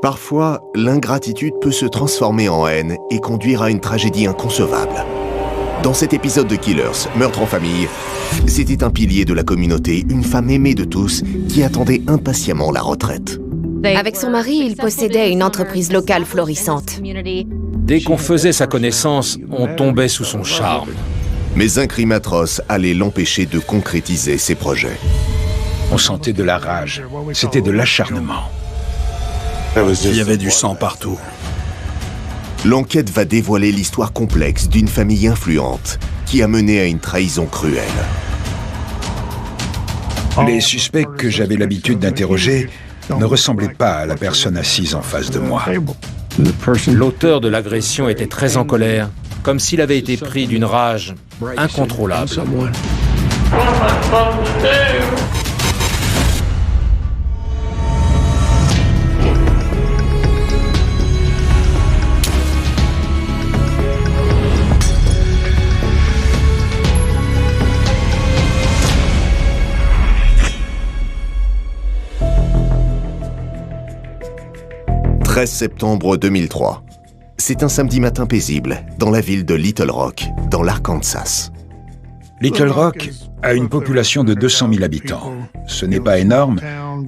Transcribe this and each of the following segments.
Parfois, l'ingratitude peut se transformer en haine et conduire à une tragédie inconcevable. Dans cet épisode de Killers, Meurtre en famille, c'était un pilier de la communauté, une femme aimée de tous, qui attendait impatiemment la retraite. Avec son mari, il possédait une entreprise locale florissante. Dès qu'on faisait sa connaissance, on tombait sous son charme. Mais un crime atroce allait l'empêcher de concrétiser ses projets. On sentait de la rage, c'était de l'acharnement. Il y avait du sang partout. L'enquête va dévoiler l'histoire complexe d'une famille influente qui a mené à une trahison cruelle. Les suspects que j'avais l'habitude d'interroger ne ressemblaient pas à la personne assise en face de moi. L'auteur de l'agression était très en colère, comme s'il avait été pris d'une rage incontrôlable. « 13 septembre 2003. C'est un samedi matin paisible, dans la ville de Little Rock, dans l'Arkansas. Little Rock a une population de 200 000 habitants. Ce n'est pas énorme,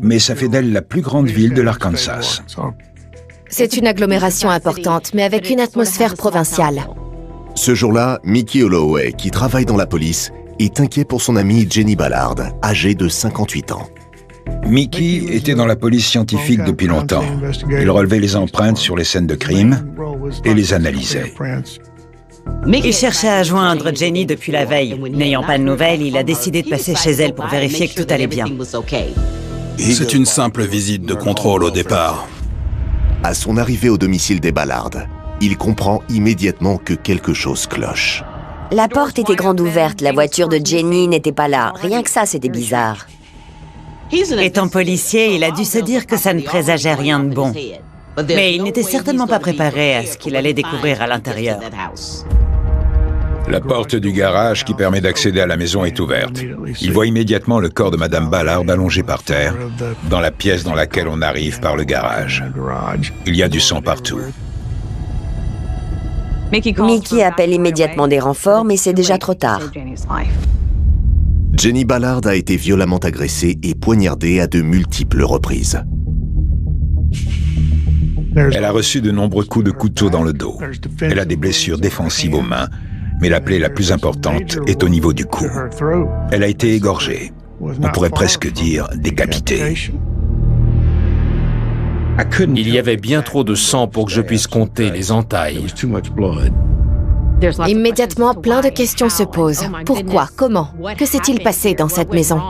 mais ça fait d'elle la plus grande ville de l'Arkansas. C'est une agglomération importante, mais avec une atmosphère provinciale. Ce jour-là, Mickey Holloway, qui travaille dans la police, est inquiet pour son amie Jenny Ballard, âgée de 58 ans. Mickey était dans la police scientifique depuis longtemps. Il relevait les empreintes sur les scènes de crime et les analysait. Il cherchait à joindre Jenny depuis la veille. N'ayant pas de nouvelles, il a décidé de passer chez elle pour vérifier que tout allait bien. C'est une simple visite de contrôle au départ. À son arrivée au domicile des Ballard, il comprend immédiatement que quelque chose cloche. La porte était grande ouverte, la voiture de Jenny n'était pas là. Rien que ça, c'était bizarre. Étant policier, il a dû se dire que ça ne présageait rien de bon. Mais il n'était certainement pas préparé à ce qu'il allait découvrir à l'intérieur. La porte du garage qui permet d'accéder à la maison est ouverte. Il voit immédiatement le corps de Madame Ballard allongé par terre, dans la pièce dans laquelle on arrive par le garage. Il y a du sang partout. Mickey appelle immédiatement des renforts, mais c'est déjà trop tard. Jenny Ballard a été violemment agressée et poignardée à de multiples reprises. Elle a reçu de nombreux coups de couteau dans le dos. Elle a des blessures défensives aux mains, mais la plaie la plus importante est au niveau du cou. Elle a été égorgée. On pourrait presque dire décapitée. Il y avait bien trop de sang pour que je puisse compter les entailles. Immédiatement, plein de questions se posent. Pourquoi? Comment? Que s'est-il passé dans cette maison?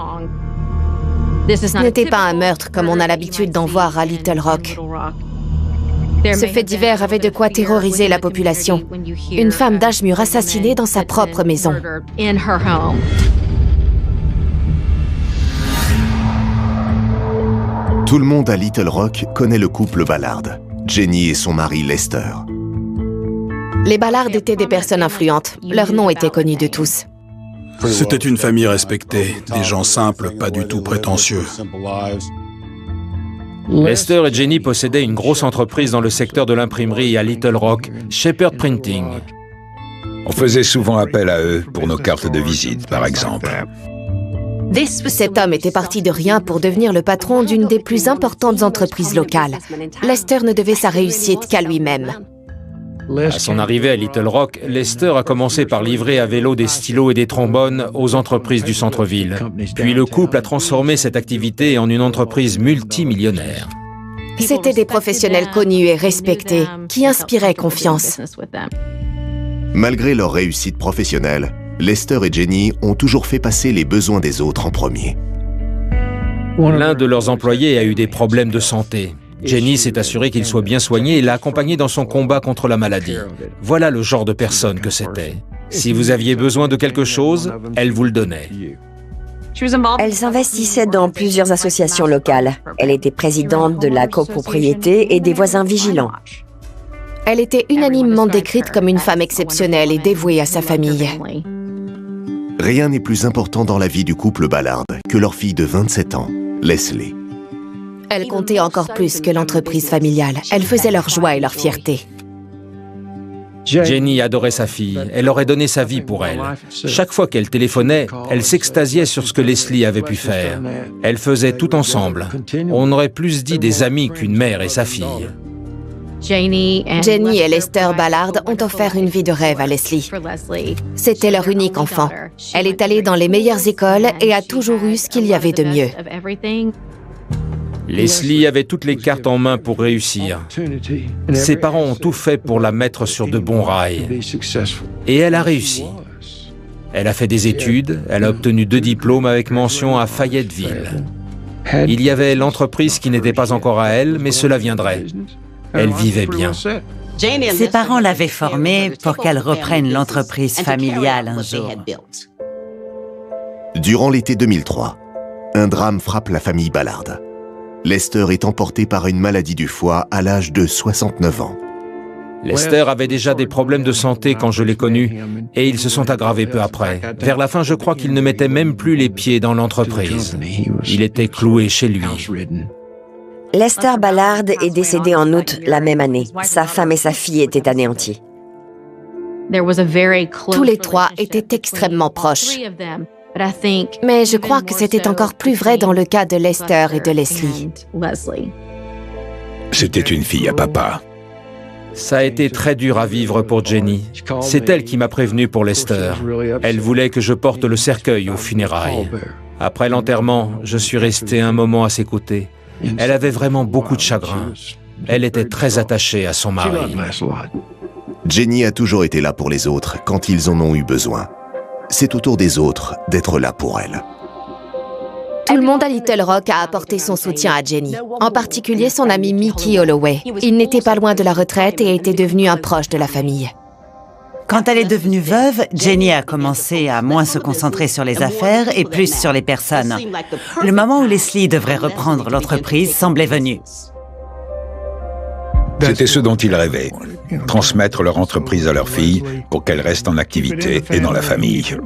Ce n'était pas un meurtre comme on a l'habitude d'en voir à Little Rock. Ce fait divers avait de quoi terroriser la population. Une femme d'âge mûr assassinée dans sa propre maison. Tout le monde à Little Rock connaît le couple Ballard, Jenny et son mari Lester. Les Ballard étaient des personnes influentes. Leur nom était connu de tous. C'était une famille respectée, des gens simples, pas du tout prétentieux. Lester et Jenny possédaient une grosse entreprise dans le secteur de l'imprimerie à Little Rock, Shepherd Printing. On faisait souvent appel à eux pour nos cartes de visite, par exemple. Cet homme était parti de rien pour devenir le patron d'une des plus importantes entreprises locales. Lester ne devait sa réussite qu'à lui-même. À son arrivée à Little Rock, Lester a commencé par livrer à vélo des stylos et des trombones aux entreprises du centre-ville. Puis le couple a transformé cette activité en une entreprise multimillionnaire. C'étaient des professionnels connus et respectés, qui inspiraient confiance. Malgré leur réussite professionnelle, Lester et Jenny ont toujours fait passer les besoins des autres en premier. L'un de leurs employés a eu des problèmes de santé. Jenny s'est assurée qu'il soit bien soigné et l'a accompagné dans son combat contre la maladie. Voilà le genre de personne que c'était. Si vous aviez besoin de quelque chose, elle vous le donnait. Elle s'investissait dans plusieurs associations locales. Elle était présidente de la copropriété et des voisins vigilants. Elle était unanimement décrite comme une femme exceptionnelle et dévouée à sa famille. Rien n'est plus important dans la vie du couple Ballard que leur fille de 27 ans, Leslie. Elle comptait encore plus que l'entreprise familiale. Elle faisait leur joie et leur fierté. Jenny adorait sa fille, elle aurait donné sa vie pour elle. Chaque fois qu'elle téléphonait, elle s'extasiait sur ce que Leslie avait pu faire. Elles faisaient tout ensemble. On aurait plus dit des amis qu'une mère et sa fille. Jenny et Lester Ballard ont offert une vie de rêve à Leslie. C'était leur unique enfant. Elle est allée dans les meilleures écoles et a toujours eu ce qu'il y avait de mieux. Leslie avait toutes les cartes en main pour réussir. Ses parents ont tout fait pour la mettre sur de bons rails. Et elle a réussi. Elle a fait des études, elle a obtenu 2 diplômes avec mention à Fayetteville. Il y avait l'entreprise qui n'était pas encore à elle, mais cela viendrait. Elle vivait bien. Ses parents l'avaient formée pour qu'elle reprenne l'entreprise familiale un jour. Durant l'été 2003, un drame frappe la famille Ballard. Lester est emporté par une maladie du foie à l'âge de 69 ans. Lester avait déjà des problèmes de santé quand je l'ai connu, et ils se sont aggravés peu après. Vers la fin, je crois qu'il ne mettait même plus les pieds dans l'entreprise. Il était cloué chez lui. Lester Ballard est décédé en août la même année. Sa femme et sa fille étaient anéanties. Tous les 3 étaient extrêmement proches. Mais je crois que c'était encore plus vrai dans le cas de Lester et de Leslie. C'était une fille à papa. Ça a été très dur à vivre pour Jenny. C'est elle qui m'a prévenu pour Lester. Elle voulait que je porte le cercueil aux funérailles. Après l'enterrement, je suis resté un moment à ses côtés. Elle avait vraiment beaucoup de chagrin. Elle était très attachée à son mari. Jenny a toujours été là pour les autres quand ils en ont eu besoin. C'est au tour des autres d'être là pour elle. Tout le monde à Little Rock a apporté son soutien à Jenny, en particulier son ami Mickey Holloway. Il n'était pas loin de la retraite et était devenu un proche de la famille. Quand elle est devenue veuve, Jenny a commencé à moins se concentrer sur les affaires et plus sur les personnes. Le moment où Leslie devrait reprendre l'entreprise semblait venu. C'était ce dont ils rêvaient, transmettre leur entreprise à leur fille pour qu'elle reste en activité et dans la famille.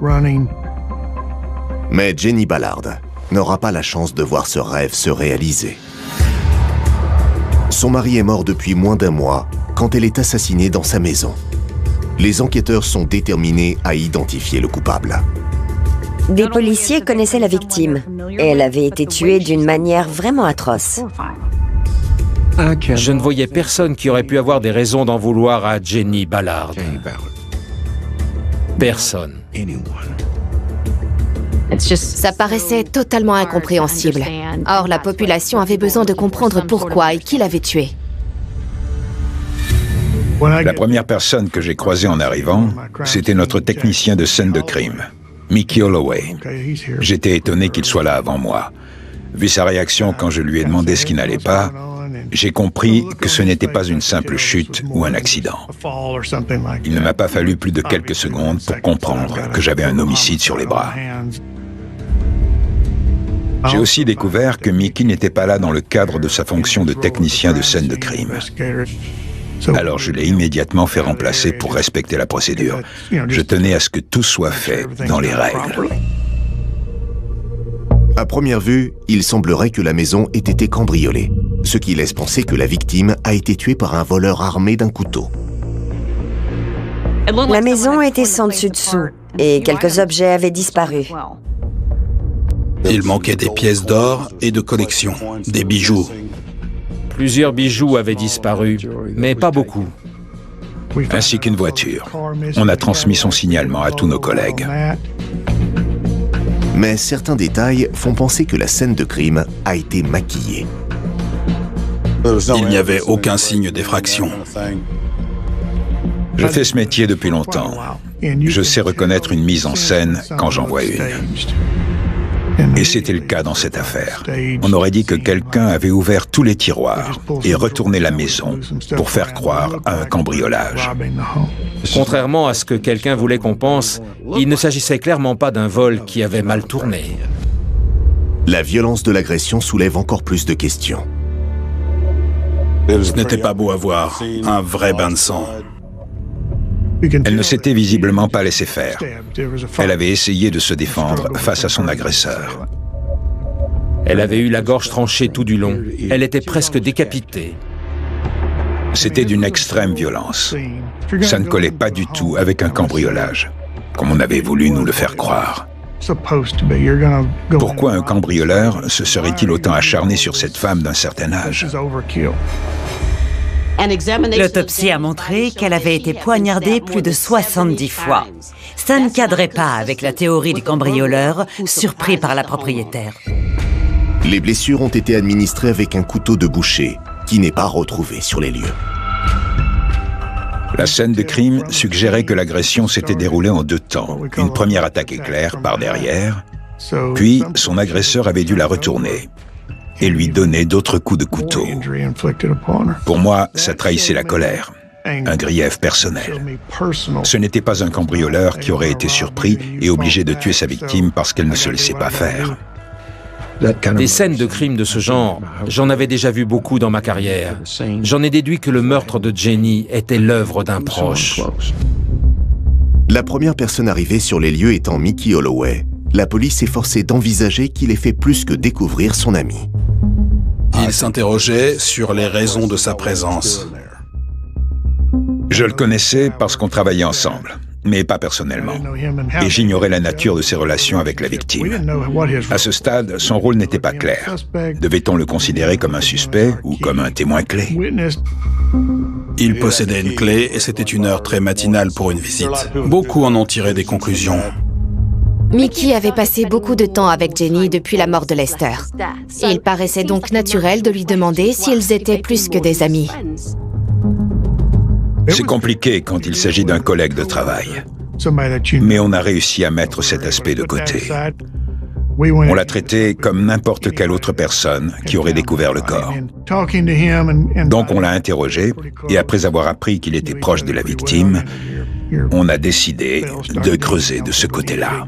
Mais Jenny Ballard n'aura pas la chance de voir ce rêve se réaliser. Son mari est mort depuis moins d'1 mois quand elle est assassinée dans sa maison. Les enquêteurs sont déterminés à identifier le coupable. Des policiers connaissaient la victime et elle avait été tuée d'une manière vraiment atroce. Je ne voyais personne qui aurait pu avoir des raisons d'en vouloir à Jenny Ballard. Personne. Ça paraissait totalement incompréhensible. Or, la population avait besoin de comprendre pourquoi et qui l'avait tuée. La première personne que j'ai croisée en arrivant, c'était notre technicien de scène de crime, Mickey Holloway. J'étais étonné qu'il soit là avant moi. Vu sa réaction quand je lui ai demandé ce qui n'allait pas, j'ai compris que ce n'était pas une simple chute ou un accident. Il ne m'a pas fallu plus de quelques secondes pour comprendre que j'avais un homicide sur les bras. J'ai aussi découvert que Mickey n'était pas là dans le cadre de sa fonction de technicien de scène de crime. Alors je l'ai immédiatement fait remplacer pour respecter la procédure. Je tenais à ce que tout soit fait dans les règles. À première vue, il semblerait que la maison ait été cambriolée, ce qui laisse penser que la victime a été tuée par un voleur armé d'un couteau. La maison était sans dessus-dessous et quelques objets avaient disparu. Il manquait des pièces d'or et de collection, des bijoux. Plusieurs bijoux avaient disparu, mais pas beaucoup. Ainsi qu'une voiture. On a transmis son signalement à tous nos collègues. Mais certains détails font penser que la scène de crime a été maquillée. Il n'y avait aucun signe d'effraction. Je fais ce métier depuis longtemps. Je sais reconnaître une mise en scène quand j'en vois une. Et c'était le cas dans cette affaire. On aurait dit que quelqu'un avait ouvert tous les tiroirs et retourné la maison pour faire croire à un cambriolage. Contrairement à ce que quelqu'un voulait qu'on pense, il ne s'agissait clairement pas d'un vol qui avait mal tourné. La violence de l'agression soulève encore plus de questions. Ce n'était pas beau à voir, un vrai bain de sang. Elle ne s'était visiblement pas laissée faire. Elle avait essayé de se défendre face à son agresseur. Elle avait eu la gorge tranchée tout du long. Elle était presque décapitée. C'était d'une extrême violence. Ça ne collait pas du tout avec un cambriolage, comme on avait voulu nous le faire croire. Pourquoi un cambrioleur se serait-il autant acharné sur cette femme d'un certain âge? L'autopsie a montré qu'elle avait été poignardée plus de 70 fois. Ça ne cadrait pas avec la théorie du cambrioleur, surpris par la propriétaire. Les blessures ont été administrées avec un couteau de boucher, qui n'est pas retrouvé sur les lieux. La scène de crime suggérait que l'agression s'était déroulée en 2 temps. Une première attaque éclair par derrière, puis son agresseur avait dû la retourner et lui donner d'autres coups de couteau. Pour moi, ça trahissait la colère, un grief personnel. Ce n'était pas un cambrioleur qui aurait été surpris et obligé de tuer sa victime parce qu'elle ne se laissait pas faire. Des scènes de crime de ce genre, j'en avais déjà vu beaucoup dans ma carrière. J'en ai déduit que le meurtre de Jenny était l'œuvre d'un proche. La première personne arrivée sur les lieux étant Mickey Holloway, la police est forcée d'envisager qu'il ait fait plus que découvrir son ami. Il s'interrogeait sur les raisons de sa présence. Je le connaissais parce qu'on travaillait ensemble, mais pas personnellement. Et j'ignorais la nature de ses relations avec la victime. À ce stade, son rôle n'était pas clair. Devait-on le considérer comme un suspect ou comme un témoin clé? Il possédait une clé et c'était une heure très matinale pour une visite. Beaucoup en ont tiré des conclusions. Mickey avait passé beaucoup de temps avec Jenny depuis la mort de Lester. Il paraissait donc naturel de lui demander s'ils étaient plus que des amis. C'est compliqué quand il s'agit d'un collègue de travail. Mais on a réussi à mettre cet aspect de côté. On l'a traité comme n'importe quelle autre personne qui aurait découvert le corps. Donc on l'a interrogé, et après avoir appris qu'il était proche de la victime, on a décidé de creuser de ce côté-là.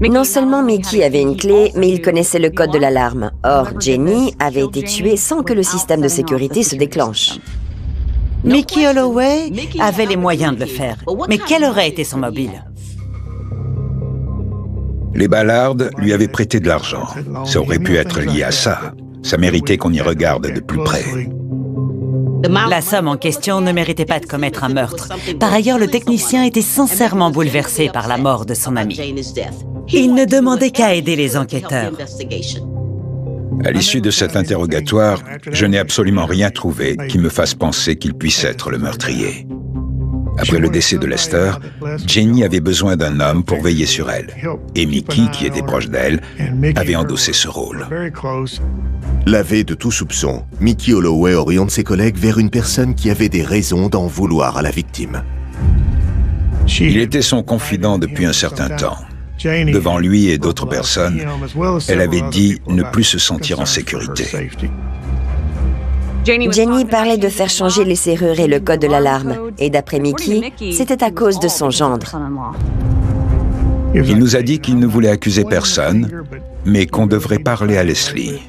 Non seulement Mickey avait une clé, mais il connaissait le code de l'alarme. Or, Jenny avait été tuée sans que le système de sécurité se déclenche. Mickey Holloway avait les moyens de le faire. Mais quel aurait été son mobile? Les Ballard lui avaient prêté de l'argent. Ça aurait pu être lié à ça. Ça méritait qu'on y regarde de plus près. La somme en question ne méritait pas de commettre un meurtre. Par ailleurs, le technicien était sincèrement bouleversé par la mort de son ami. Il ne demandait qu'à aider les enquêteurs. À l'issue de cet interrogatoire, je n'ai absolument rien trouvé qui me fasse penser qu'il puisse être le meurtrier. Après le décès de Lester, Jenny avait besoin d'un homme pour veiller sur elle. Et Mickey, qui était proche d'elle, avait endossé ce rôle. Lavé de tout soupçon, Mickey Holloway oriente ses collègues vers une personne qui avait des raisons d'en vouloir à la victime. Il était son confident depuis un certain temps. Devant lui et d'autres personnes, elle avait dit ne plus se sentir en sécurité. Jenny parlait de faire changer les serrures et le code de l'alarme. Et d'après Mickey, c'était à cause de son gendre. Il nous a dit qu'il ne voulait accuser personne, mais qu'on devrait parler à Leslie.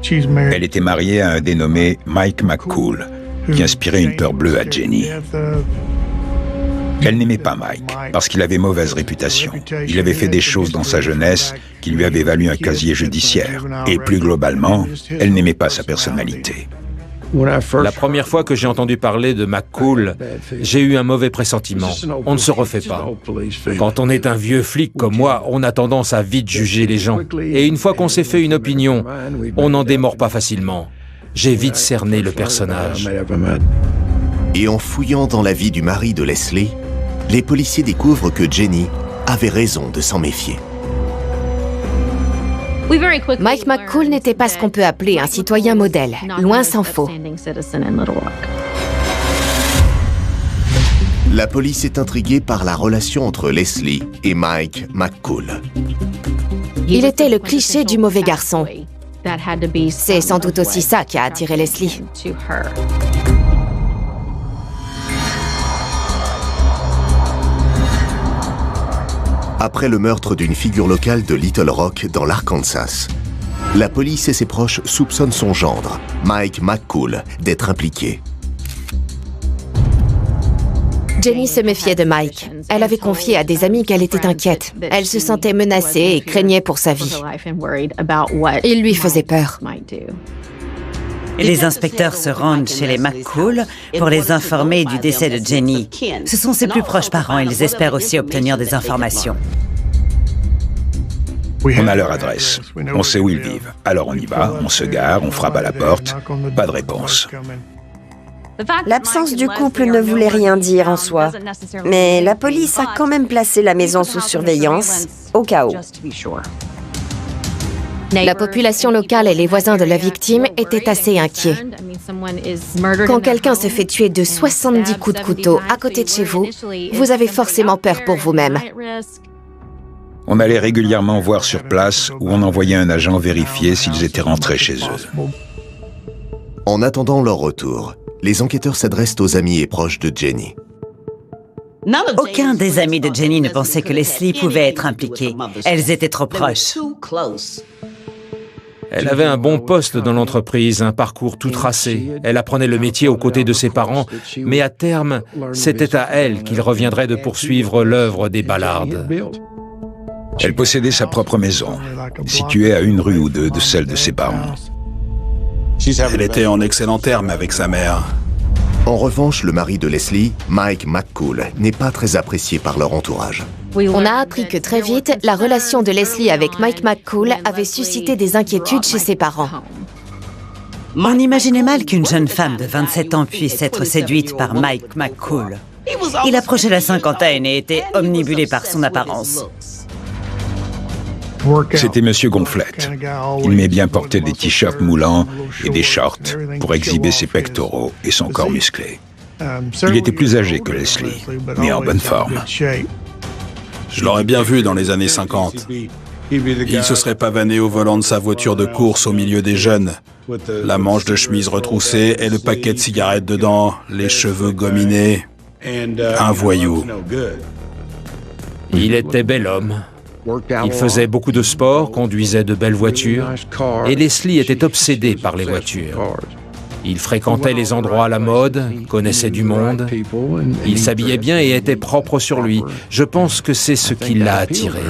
Elle était mariée à un dénommé Mike McCool, qui inspirait une peur bleue à Jenny. Elle n'aimait pas Mike, parce qu'il avait mauvaise réputation. Il avait fait des choses dans sa jeunesse qui lui avaient valu un casier judiciaire. Et plus globalement, elle n'aimait pas sa personnalité. La première fois que j'ai entendu parler de McCool, j'ai eu un mauvais pressentiment. On ne se refait pas. Quand on est un vieux flic comme moi, on a tendance à vite juger les gens. Et une fois qu'on s'est fait une opinion, on n'en démord pas facilement. J'ai vite cerné le personnage. Et en fouillant dans la vie du mari de Leslie, les policiers découvrent que Jenny avait raison de s'en méfier. Mike McCool n'était pas ce qu'on peut appeler un citoyen modèle, loin s'en faut. La police est intriguée par la relation entre Leslie et Mike McCool. Il était le cliché du mauvais garçon. C'est sans doute aussi ça qui a attiré Leslie. Après le meurtre d'une figure locale de Little Rock dans l'Arkansas, la police et ses proches soupçonnent son gendre, Mike McCool, d'être impliqué. Jenny se méfiait de Mike. Elle avait confié à des amis qu'elle était inquiète. Elle se sentait menacée et craignait pour sa vie. Il lui faisait peur. Les inspecteurs se rendent chez les McCool pour les informer du décès de Jenny. Ce sont ses plus proches parents. Ils espèrent aussi obtenir des informations. On a leur adresse. On sait où ils vivent. Alors on y va, on se gare, on frappe à la porte. Pas de réponse. L'absence du couple ne voulait rien dire en soi, mais la police a quand même placé la maison sous surveillance, au cas où. La population locale et les voisins de la victime étaient assez inquiets. Quand quelqu'un se fait tuer de 70 coups de couteau à côté de chez vous, vous avez forcément peur pour vous-même. On allait régulièrement voir sur place où on envoyait un agent vérifier s'ils étaient rentrés chez eux. En attendant leur retour, les enquêteurs s'adressent aux amis et proches de Jenny. Aucun des amis de Jenny ne pensait que Leslie pouvait être impliquée. Elles étaient trop proches. Elle avait un bon poste dans l'entreprise, un parcours tout tracé. Elle apprenait le métier aux côtés de ses parents, mais à terme, c'était à elle qu'il reviendrait de poursuivre l'œuvre des Ballard. Elle possédait sa propre maison, située à 1 rue ou 2 de celle de ses parents. Elle était en excellents termes avec sa mère. En revanche, le mari de Leslie, Mike McCool, n'est pas très apprécié par leur entourage. On a appris que très vite, la relation de Leslie avec Mike McCool avait suscité des inquiétudes chez ses parents. On imaginait mal qu'une jeune femme de 27 ans puisse être séduite par Mike McCool. Il approchait la cinquantaine et était omnibulé par son apparence. C'était Monsieur Gonflette. Il aimait bien porter des t-shirts moulants et des shorts pour exhiber ses pectoraux et son corps musclé. Il était plus âgé que Leslie, mais en bonne forme. Je l'aurais bien vu dans les années 50. Il se serait pavané au volant de sa voiture de course au milieu des jeunes. La manche de chemise retroussée et le paquet de cigarettes dedans, les cheveux gominés. Un voyou. Il était bel homme. Il faisait beaucoup de sport, conduisait de belles voitures, et Leslie était obsédée par les voitures. Il fréquentait les endroits à la mode, connaissait du monde, il s'habillait bien et était propre sur lui. Je pense que c'est ce qui l'a attiré.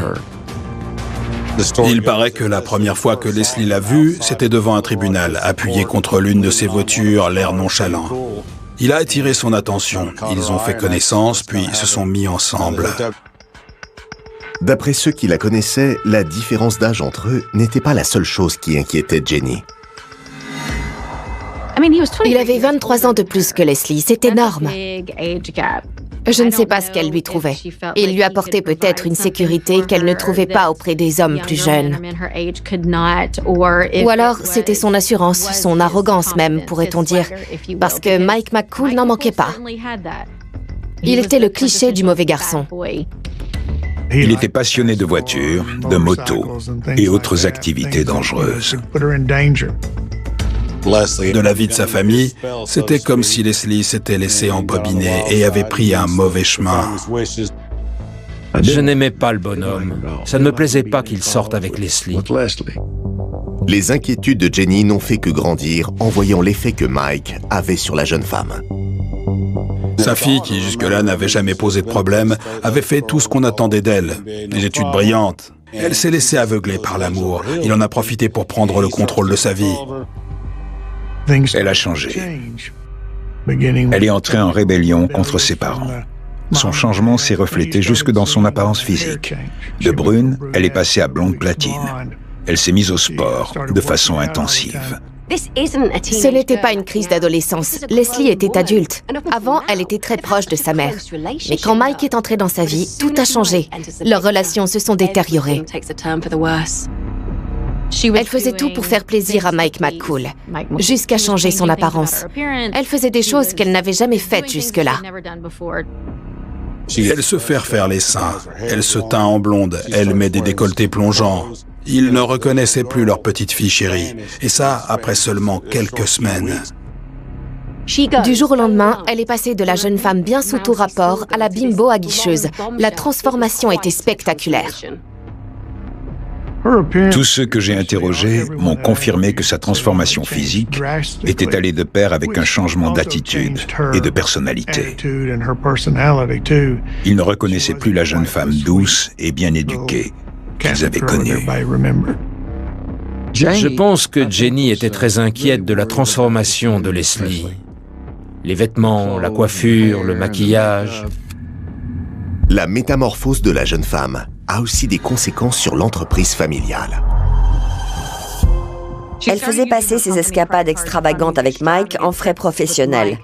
Il paraît que la première fois que Leslie l'a vu, c'était devant un tribunal, appuyé contre l'une de ses voitures, l'air nonchalant. Il a attiré son attention, ils ont fait connaissance, puis se sont mis ensemble. D'après ceux qui la connaissaient, la différence d'âge entre eux n'était pas la seule chose qui inquiétait Jenny. Il avait 23 ans de plus que Leslie, c'est énorme. Je ne sais pas ce qu'elle lui trouvait. Il lui apportait peut-être une sécurité qu'elle ne trouvait pas auprès des hommes plus jeunes. Ou alors, c'était son assurance, son arrogance même, pourrait-on dire, parce que Mike McCool n'en manquait pas. Il était le cliché du mauvais garçon. Il était passionné de voitures, de motos et autres activités dangereuses. De la vie de sa famille, c'était comme si Leslie s'était laissé embobiner et avait pris un mauvais chemin. Je n'aimais pas le bonhomme. Ça ne me plaisait pas qu'il sorte avec Leslie. Les inquiétudes de Jenny n'ont fait que grandir en voyant l'effet que Mike avait sur la jeune femme. Sa fille, qui jusque-là n'avait jamais posé de problème, avait fait tout ce qu'on attendait d'elle. Des études brillantes. Elle s'est laissée aveugler par l'amour. Il en a profité pour prendre le contrôle de sa vie. Elle a changé. Elle est entrée en rébellion contre ses parents. Son changement s'est reflété jusque dans son apparence physique. De brune, elle est passée à blonde platine. Elle s'est mise au sport de façon intensive. Ce n'était pas une crise d'adolescence. Leslie était adulte. Avant, elle était très proche de sa mère. Mais quand Mike est entré dans sa vie, tout a changé. Leurs relations se sont détériorées. Elle faisait tout pour faire plaisir à Mike McCool, jusqu'à changer son apparence. Elle faisait des choses qu'elle n'avait jamais faites jusque-là. Elle se fait refaire les seins. Elle se teint en blonde. Elle met des décolletés plongeants. Ils ne reconnaissaient plus leur petite fille chérie. Et ça, après seulement quelques semaines. Du jour au lendemain, elle est passée de la jeune femme bien sous tout rapport à la bimbo aguicheuse. La transformation était spectaculaire. Tous ceux que j'ai interrogés m'ont confirmé que sa transformation physique était allée de pair avec un changement d'attitude et de personnalité. Ils ne reconnaissaient plus la jeune femme douce et bien éduquée qu'ils avaient connue. Je pense que Jenny était très inquiète de la transformation de Leslie. Les vêtements, la coiffure, le maquillage. La métamorphose de la jeune femme a aussi des conséquences sur l'entreprise familiale. Elle faisait passer ses escapades extravagantes avec Mike en frais professionnels.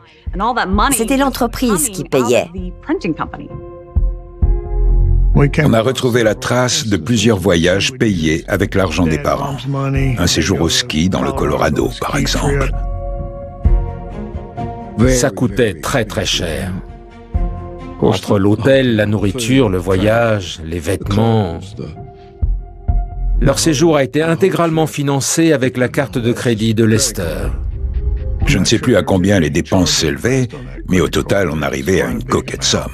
C'était l'entreprise qui payait. On a retrouvé la trace de plusieurs voyages payés avec l'argent des parents. Un séjour au ski dans le Colorado, par exemple. Ça coûtait très très cher. Entre l'hôtel, la nourriture, le voyage, les vêtements. Leur séjour a été intégralement financé avec la carte de crédit de Lester. Je ne sais plus à combien les dépenses s'élevaient, mais au total, on arrivait à une coquette somme.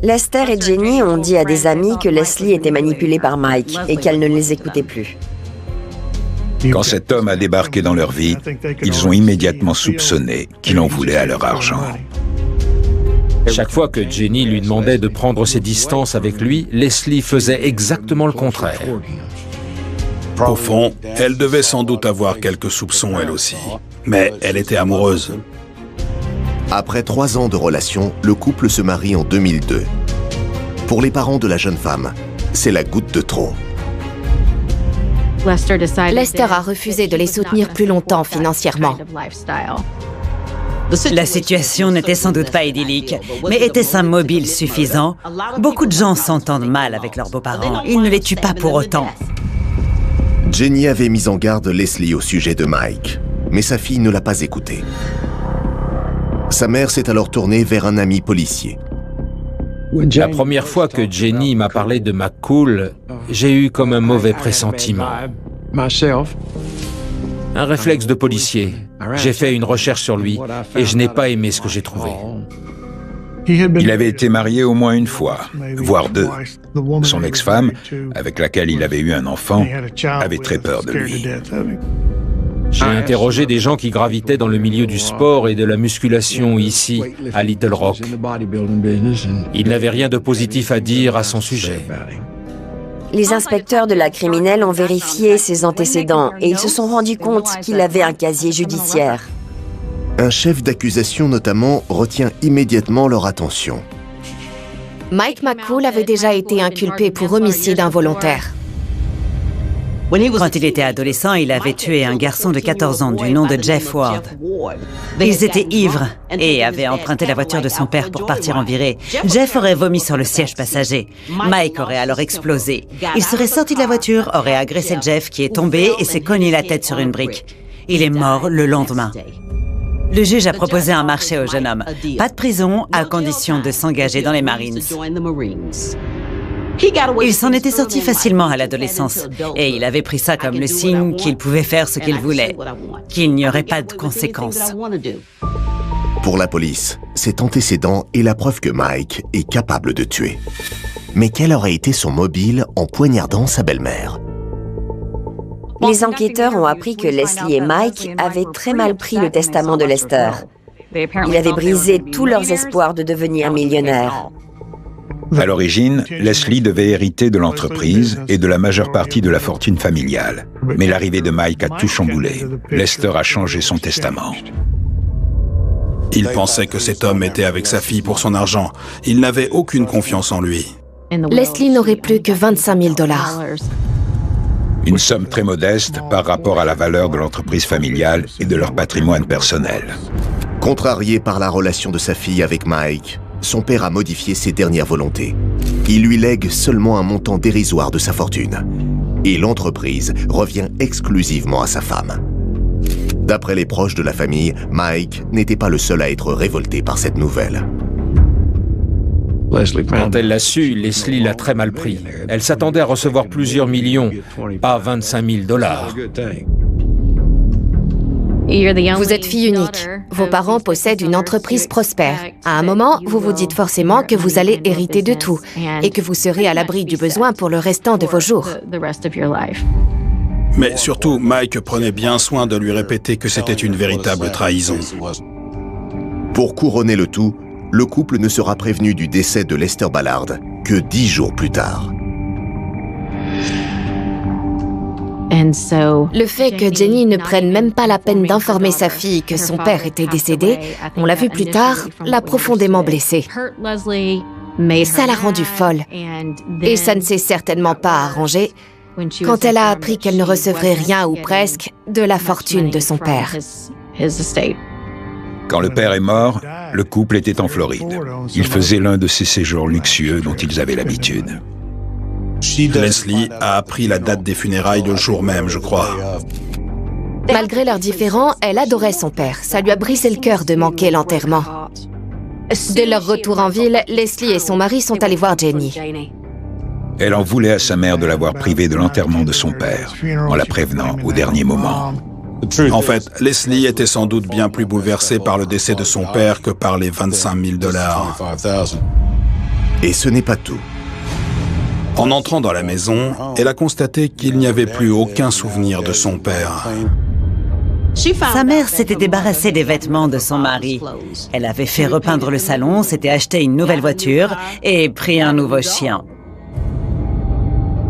Lester et Jenny ont dit à des amis que Leslie était manipulée par Mike et qu'elle ne les écoutait plus. Quand cet homme a débarqué dans leur vie, ils ont immédiatement soupçonné qu'il en voulait à leur argent. Chaque fois que Jenny lui demandait de prendre ses distances avec lui, Leslie faisait exactement le contraire. Au fond, elle devait sans doute avoir quelques soupçons elle aussi. Mais elle était amoureuse. Après 3 ans de relation, le couple se marie en 2002. Pour les parents de la jeune femme, c'est la goutte de trop. Lester a refusé de les soutenir plus longtemps financièrement. La situation n'était sans doute pas idyllique, mais était-ce un mobile suffisant? Beaucoup de gens s'entendent mal avec leurs beaux-parents. Ils ne les tuent pas pour autant. Jenny avait mis en garde Leslie au sujet de Mike, mais sa fille ne l'a pas écouté. Sa mère s'est alors tournée vers un ami policier. La première fois que Jenny m'a parlé de McCool, j'ai eu comme un mauvais pressentiment. Un réflexe de policier. J'ai fait une recherche sur lui et je n'ai pas aimé ce que j'ai trouvé. Il avait été marié au moins une fois, voire 2. Son ex-femme, avec laquelle il avait eu un enfant, avait très peur de lui. J'ai interrogé des gens qui gravitaient dans le milieu du sport et de la musculation ici, à Little Rock. Ils n'avaient rien de positif à dire à son sujet. Les inspecteurs de la criminelle ont vérifié ses antécédents et ils se sont rendus compte qu'il avait un casier judiciaire. Un chef d'accusation notamment retient immédiatement leur attention. Mike McCool avait déjà été inculpé pour homicide involontaire. Quand il était adolescent, il avait tué un garçon de 14 ans du nom de Jeff Ward. Ils étaient ivres et avaient emprunté la voiture de son père pour partir en virée. Jeff aurait vomi sur le siège passager. Mike aurait alors explosé. Il serait sorti de la voiture, aurait agressé Jeff qui est tombé et s'est cogné la tête sur une brique. Il est mort le lendemain. Le juge a proposé un marché au jeune homme. Pas de prison, à condition de s'engager dans les Marines. Il s'en était sorti facilement à l'adolescence et il avait pris ça comme le signe qu'il pouvait faire ce qu'il voulait, qu'il n'y aurait pas de conséquences. Pour la police, cet antécédent est la preuve que Mike est capable de tuer. Mais quel aurait été son mobile en poignardant sa belle-mère? Les enquêteurs ont appris que Leslie et Mike avaient très mal pris le testament de Lester. Il avait brisé tous leurs espoirs de devenir millionnaire. À l'origine, Leslie devait hériter de l'entreprise et de la majeure partie de la fortune familiale. Mais l'arrivée de Mike a tout chamboulé. Lester a changé son testament. Il pensait que cet homme était avec sa fille pour son argent. Il n'avait aucune confiance en lui. Leslie n'aurait plus que 25 000 $. Une somme très modeste par rapport à la valeur de l'entreprise familiale et de leur patrimoine personnel. Contrarié par la relation de sa fille avec Mike, son père a modifié ses dernières volontés. Il lui lègue seulement un montant dérisoire de sa fortune. Et l'entreprise revient exclusivement à sa femme. D'après les proches de la famille, Mike n'était pas le seul à être révolté par cette nouvelle. Quand elle l'a su, Leslie l'a très mal pris. Elle s'attendait à recevoir plusieurs millions, pas 25 000 $. Vous êtes fille unique. Vos parents possèdent une entreprise prospère. À un moment, vous vous dites forcément que vous allez hériter de tout et que vous serez à l'abri du besoin pour le restant de vos jours. Mais surtout, Mike prenait bien soin de lui répéter que c'était une véritable trahison. Pour couronner le tout, le couple ne sera prévenu du décès de Lester Ballard que 10 jours plus tard. Le fait que Jenny ne prenne même pas la peine d'informer sa fille que son père était décédé, on l'a vu plus tard, l'a profondément blessée. Ça l'a rendue folle. Et ça ne s'est certainement pas arrangé quand elle a appris qu'elle ne recevrait rien ou presque de la fortune de son père. Quand le père est mort, le couple était en Floride. Il faisait l'un de ces séjours luxueux dont ils avaient l'habitude. Leslie a appris la date des funérailles le jour même, je crois. Malgré leurs différends, elle adorait son père. Ça lui a brisé le cœur de manquer l'enterrement. Dès leur retour en ville, Leslie et son mari sont allés voir Jenny. Elle en voulait à sa mère de l'avoir privée de l'enterrement de son père, en la prévenant au dernier moment. En fait, Leslie était sans doute bien plus bouleversée par le décès de son père que par les 25 000 $. Et ce n'est pas tout. En entrant dans la maison, elle a constaté qu'il n'y avait plus aucun souvenir de son père. Sa mère s'était débarrassée des vêtements de son mari. Elle avait fait repeindre le salon, s'était acheté une nouvelle voiture et pris un nouveau chien.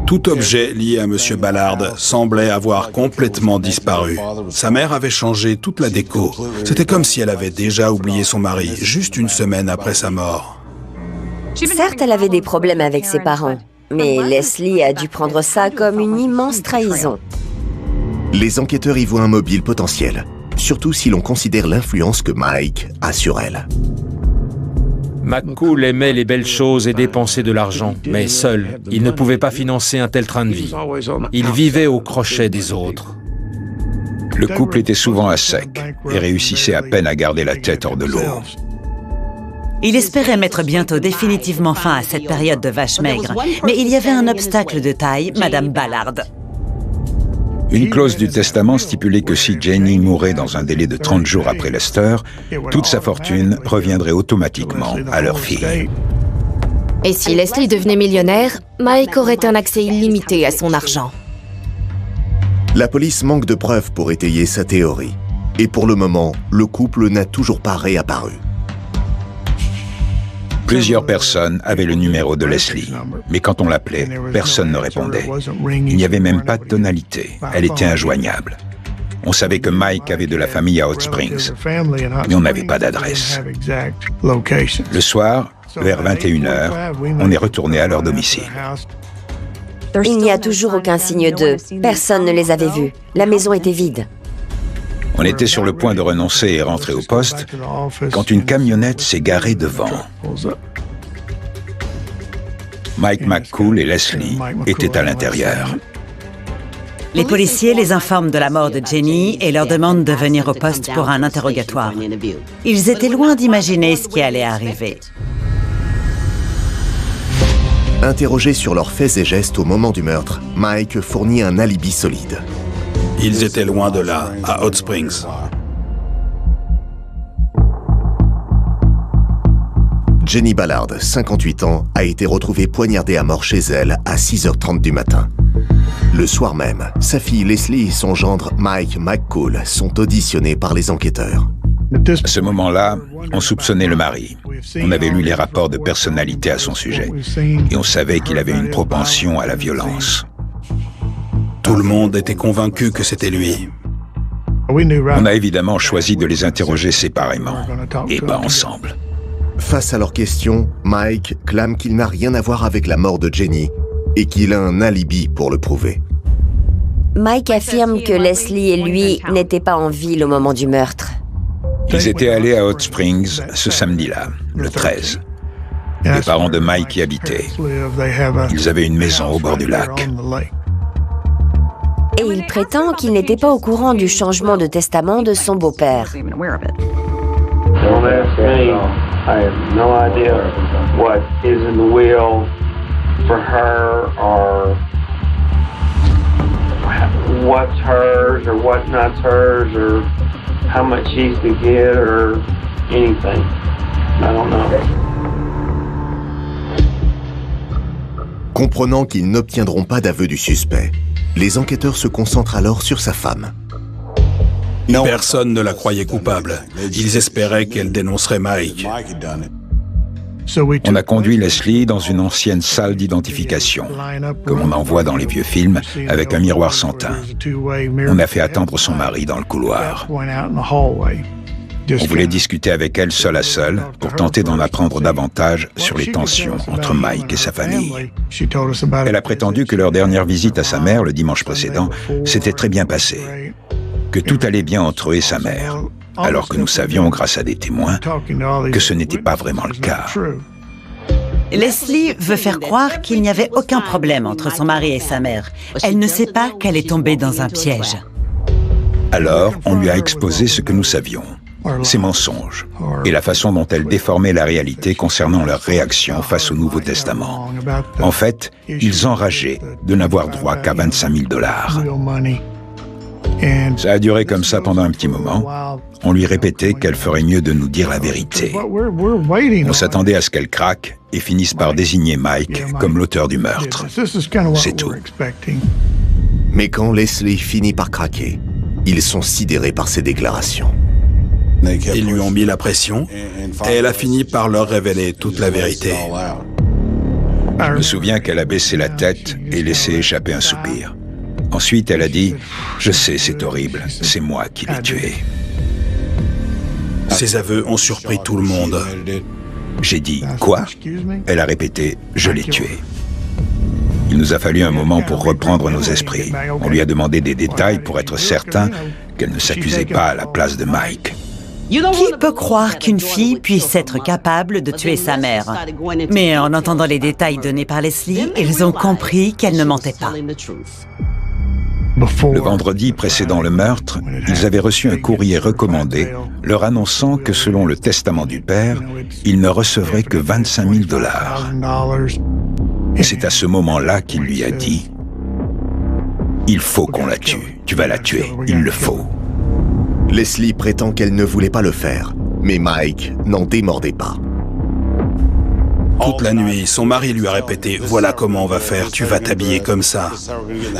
Tout objet lié à M. Ballard semblait avoir complètement disparu. Sa mère avait changé toute la déco. C'était comme si elle avait déjà oublié son mari, juste une semaine après sa mort. Certes, elle avait des problèmes avec ses parents, mais Leslie a dû prendre ça comme une immense trahison. Les enquêteurs y voient un mobile potentiel, surtout si l'on considère l'influence que Mike a sur elle. McCool aimait les belles choses et dépensait de l'argent, mais seul, il ne pouvait pas financer un tel train de vie. Il vivait au crochet des autres. Le couple était souvent à sec et réussissait à peine à garder la tête hors de l'eau. Il espérait mettre bientôt définitivement fin à cette période de vache maigre, mais il y avait un obstacle de taille, Madame Ballard. Une clause du testament stipulait que si Jenny mourait dans un délai de 30 jours après Lester, toute sa fortune reviendrait automatiquement à leur fille. Et si Leslie devenait millionnaire, Mike aurait un accès illimité à son argent. La police manque de preuves pour étayer sa théorie. Et pour le moment, le couple n'a toujours pas réapparu. Plusieurs personnes avaient le numéro de Leslie, mais quand on l'appelait, personne ne répondait. Il n'y avait même pas de tonalité, elle était injoignable. On savait que Mike avait de la famille à Hot Springs, mais on n'avait pas d'adresse. Le soir, vers 21h, on est retourné à leur domicile. Il n'y a toujours aucun signe d'eux. Personne ne les avait vus. La maison était vide. On était sur le point de renoncer et rentrer au poste quand une camionnette s'est garée devant. Mike McCool et Leslie étaient à l'intérieur. Les policiers les informent de la mort de Jenny et leur demandent de venir au poste pour un interrogatoire. Ils étaient loin d'imaginer ce qui allait arriver. Interrogés sur leurs faits et gestes au moment du meurtre, Mike fournit un alibi solide. Ils étaient loin de là, à Hot Springs. Jenny Ballard, 58 ans, a été retrouvée poignardée à mort chez elle à 6h30 du matin. Le soir même, sa fille Leslie et son gendre Mike McCool sont auditionnés par les enquêteurs. À ce moment-là, on soupçonnait le mari. On avait lu les rapports de personnalité à son sujet et on savait qu'il avait une propension à la violence. Tout le monde était convaincu que c'était lui. On a évidemment choisi de les interroger séparément et pas ensemble. Face à leurs questions, Mike clame qu'il n'a rien à voir avec la mort de Jenny et qu'il a un alibi pour le prouver. Mike affirme que Leslie et lui n'étaient pas en ville au moment du meurtre. Ils étaient allés à Hot Springs ce samedi-là, le 13. Les parents de Mike y habitaient. Ils avaient une maison au bord du lac. Et il prétend qu'il n'était pas au courant du changement de testament de son beau-père. Don't ask me. I have no idea what is in the will for her or what's hers or what not's hers or how much he's to get or anything. I don't know. Comprenant qu'ils n'obtiendront pas d'aveu du suspect, les enquêteurs se concentrent alors sur sa femme. Personne ne la croyait coupable. Ils espéraient qu'elle dénoncerait Mike. On a conduit Leslie dans une ancienne salle d'identification, comme on en voit dans les vieux films, avec un miroir sans teint. On a fait attendre son mari dans le couloir. On voulait discuter avec elle seule à seule pour tenter d'en apprendre davantage sur les tensions entre Mike et sa famille. Elle a prétendu que leur dernière visite à sa mère le dimanche précédent s'était très bien passée, que tout allait bien entre eux et sa mère, alors que nous savions, grâce à des témoins, que ce n'était pas vraiment le cas. Leslie veut faire croire qu'il n'y avait aucun problème entre son mari et sa mère. Elle ne sait pas qu'elle est tombée dans un piège. Alors, on lui a exposé ce que nous savions, ses mensonges, et la façon dont elle déformait la réalité concernant leur réaction face au Nouveau Testament. En fait, ils enrageaient de n'avoir droit qu'à 25 000 $. Ça a duré comme ça pendant un petit moment. On lui répétait qu'elle ferait mieux de nous dire la vérité. On s'attendait à ce qu'elle craque et finisse par désigner Mike comme l'auteur du meurtre. C'est tout. Mais quand Leslie finit par craquer, ils sont sidérés par ses déclarations. Ils lui ont mis la pression et elle a fini par leur révéler toute la vérité. Je me souviens qu'elle a baissé la tête et laissé échapper un soupir. Ensuite, elle a dit « Je sais, c'est horrible, c'est moi qui l'ai tué. » Ces aveux ont surpris tout le monde. J'ai dit « Quoi ?» Elle a répété « Je l'ai tué. » Il nous a fallu un moment pour reprendre nos esprits. On lui a demandé des détails pour être certain qu'elle ne s'accusait pas à la place de Mike. Qui peut croire qu'une fille puisse être capable de tuer sa mère? Mais en entendant les détails donnés par Leslie, ils ont compris qu'elle ne mentait pas. Le vendredi précédant le meurtre, ils avaient reçu un courrier recommandé leur annonçant que selon le testament du père, ils ne recevraient que 25 000 $. Et c'est à ce moment-là qu'il lui a dit « Il faut qu'on la tue. Tu vas la tuer. Il le faut. » Leslie prétend qu'elle ne voulait pas le faire, mais Mike n'en démordait pas. Toute la nuit, son mari lui a répété « Voilà comment on va faire, tu vas t'habiller comme ça.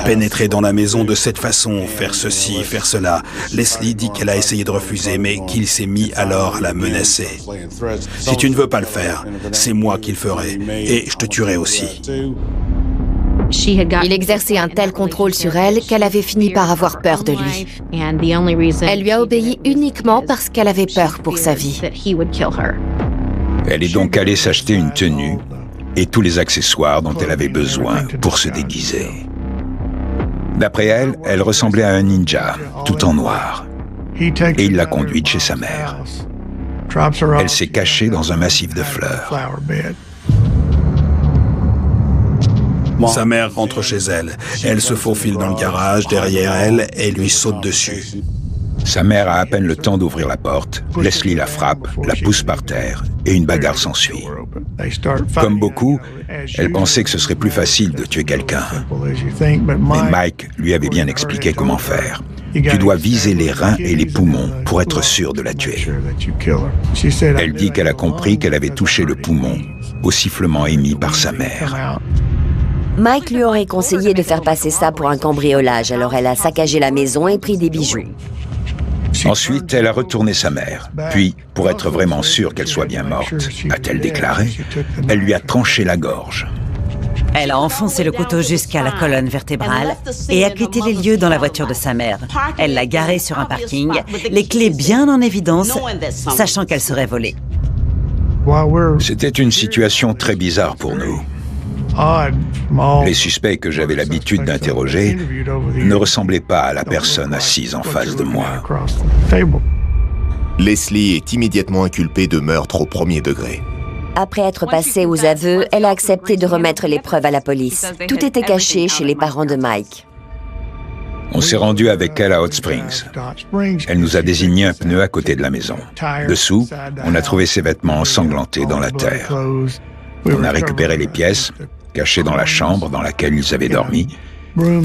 Pénétrer dans la maison de cette façon, faire ceci, faire cela. » Leslie dit qu'elle a essayé de refuser, mais qu'il s'est mis alors à la menacer. « Si tu ne veux pas le faire, c'est moi qui le ferai, et je te tuerai aussi. » Il exerçait un tel contrôle sur elle qu'elle avait fini par avoir peur de lui. Elle lui a obéi uniquement parce qu'elle avait peur pour sa vie. Elle est donc allée s'acheter une tenue et tous les accessoires dont elle avait besoin pour se déguiser. D'après elle, elle ressemblait à un ninja, tout en noir. Et il l'a conduite chez sa mère. Elle s'est cachée dans un massif de fleurs. Sa mère rentre chez elle. Elle se faufile dans le garage derrière elle et lui saute dessus. Sa mère a à peine le temps d'ouvrir la porte. Leslie la frappe, la pousse par terre et une bagarre s'ensuit. Comme beaucoup, elle pensait que ce serait plus facile de tuer quelqu'un. Mais Mike lui avait bien expliqué comment faire. Tu dois viser les reins et les poumons pour être sûr de la tuer. Elle dit qu'elle a compris qu'elle avait touché le poumon au sifflement émis par sa mère. Mike lui aurait conseillé de faire passer ça pour un cambriolage, alors elle a saccagé la maison et pris des bijoux. Ensuite, elle a retourné sa mère. Puis, pour être vraiment sûre qu'elle soit bien morte, a-t-elle déclaré, elle lui a tranché la gorge. Elle a enfoncé le couteau jusqu'à la colonne vertébrale et a quitté les lieux dans la voiture de sa mère. Elle l'a garée sur un parking, les clés bien en évidence, sachant qu'elle serait volée. C'était une situation très bizarre pour nous. Les suspects que j'avais l'habitude d'interroger ne ressemblaient pas à la personne assise en face de moi. Leslie est immédiatement inculpée de meurtre au premier degré. Après être passée aux aveux, elle a accepté de remettre les preuves à la police. Tout était caché chez les parents de Mike. On s'est rendu avec elle à Hot Springs. Elle nous a désigné un pneu à côté de la maison. Dessous, on a trouvé ses vêtements ensanglantés dans la terre. On a récupéré les pièces, cachées dans la chambre dans laquelle ils avaient dormi,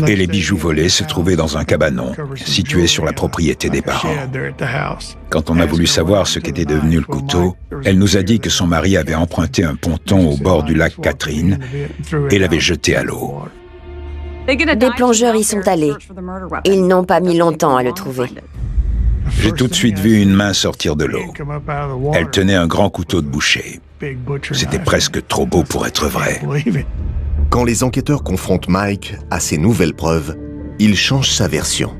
Et les bijoux volés se trouvaient dans un cabanon situé sur la propriété des parents. Quand on a voulu savoir ce qu'était devenu le couteau, elle nous a dit que son mari avait emprunté un ponton au bord du lac Catherine et l'avait jeté à l'eau. Des plongeurs y sont allés. Ils n'ont pas mis longtemps à le trouver. J'ai tout de suite vu une main sortir de l'eau. Elle tenait un grand couteau de boucher. C'était presque trop beau pour être vrai. Quand les enquêteurs confrontent Mike à ces nouvelles preuves, il change sa version.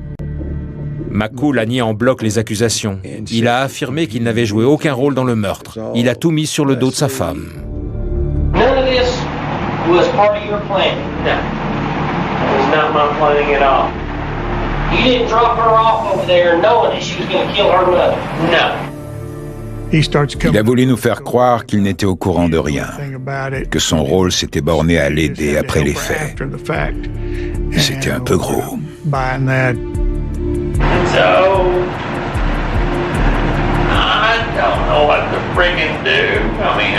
McCool a nié en bloc les accusations. Il a affirmé qu'il n'avait joué aucun rôle dans le meurtre. Il a tout mis sur le dos de sa femme. None of this was part of your plan. No. It was not my planning at all. You didn't drop her off over there knowing that she was going to kill her mother. No. Il a voulu nous faire croire qu'il n'était au courant de rien, que son rôle s'était borné à l'aider après les faits. C'était un peu gros. So, I don't know what to friggin' do. I mean,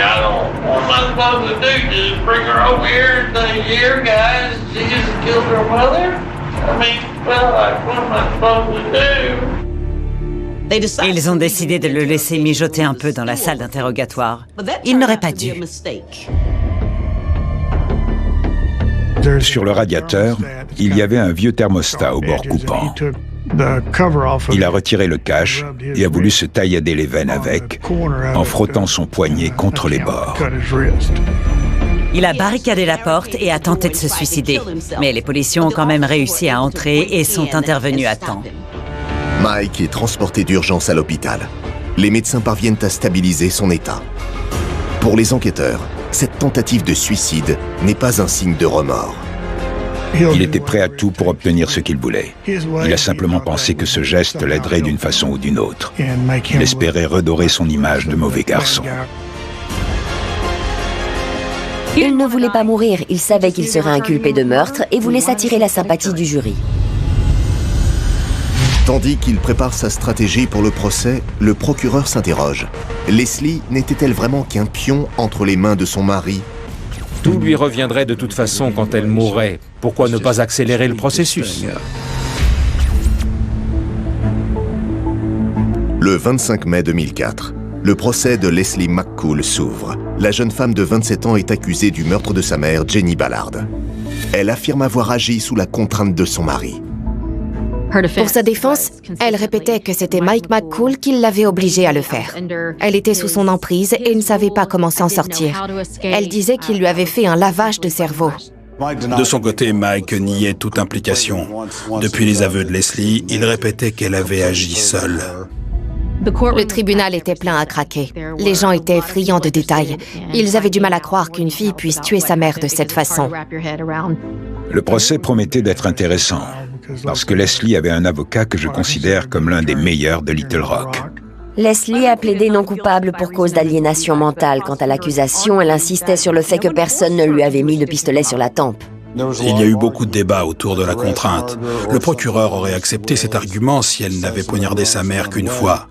what am I supposed to do? Just bring her over here and say, here, guys, she just killed her mother? I mean, well, what am I supposed to do? Ils ont décidé de le laisser mijoter un peu dans la salle d'interrogatoire. Il n'aurait pas dû. Sur le radiateur, il y avait un vieux thermostat au bord coupant. Il a retiré le cache et a voulu se taillader les veines avec, en frottant son poignet contre les bords. Il a barricadé la porte et a tenté de se suicider. Mais les policiers ont quand même réussi à entrer et sont intervenus à temps. Mike est transporté d'urgence à l'hôpital. Les médecins parviennent à stabiliser son état. Pour les enquêteurs, cette tentative de suicide n'est pas un signe de remords. Il était prêt à tout pour obtenir ce qu'il voulait. Il a simplement pensé que ce geste l'aiderait d'une façon ou d'une autre. Il espérait redorer son image de mauvais garçon. Il ne voulait pas mourir, il savait qu'il serait inculpé de meurtre et voulait s'attirer la sympathie du jury. Tandis qu'il prépare sa stratégie pour le procès, le procureur s'interroge. Leslie n'était-elle vraiment qu'un pion entre les mains de son mari? Tout lui reviendrait de toute façon quand elle mourrait. Pourquoi ne pas accélérer le processus? Le 25 mai 2004, le procès de Leslie McCool s'ouvre. La jeune femme de 27 ans est accusée du meurtre de sa mère, Jenny Ballard. Elle affirme avoir agi sous la contrainte de son mari. Pour sa défense, elle répétait que c'était Mike McCool qui l'avait obligée à le faire. Elle était sous son emprise et ne savait pas comment s'en sortir. Elle disait qu'il lui avait fait un lavage de cerveau. De son côté, Mike niait toute implication. Depuis les aveux de Leslie, il répétait qu'elle avait agi seule. Le tribunal était plein à craquer. Les gens étaient friands de détails. Ils avaient du mal à croire qu'une fille puisse tuer sa mère de cette façon. Le procès promettait d'être intéressant, parce que Leslie avait un avocat que je considère comme l'un des meilleurs de Little Rock. Leslie a plaidé non coupable pour cause d'aliénation mentale. Quant à l'accusation, elle insistait sur le fait que personne ne lui avait mis de pistolet sur la tempe. Il y a eu beaucoup de débats autour de la contrainte. Le procureur aurait accepté cet argument si elle n'avait poignardé sa mère qu'une fois,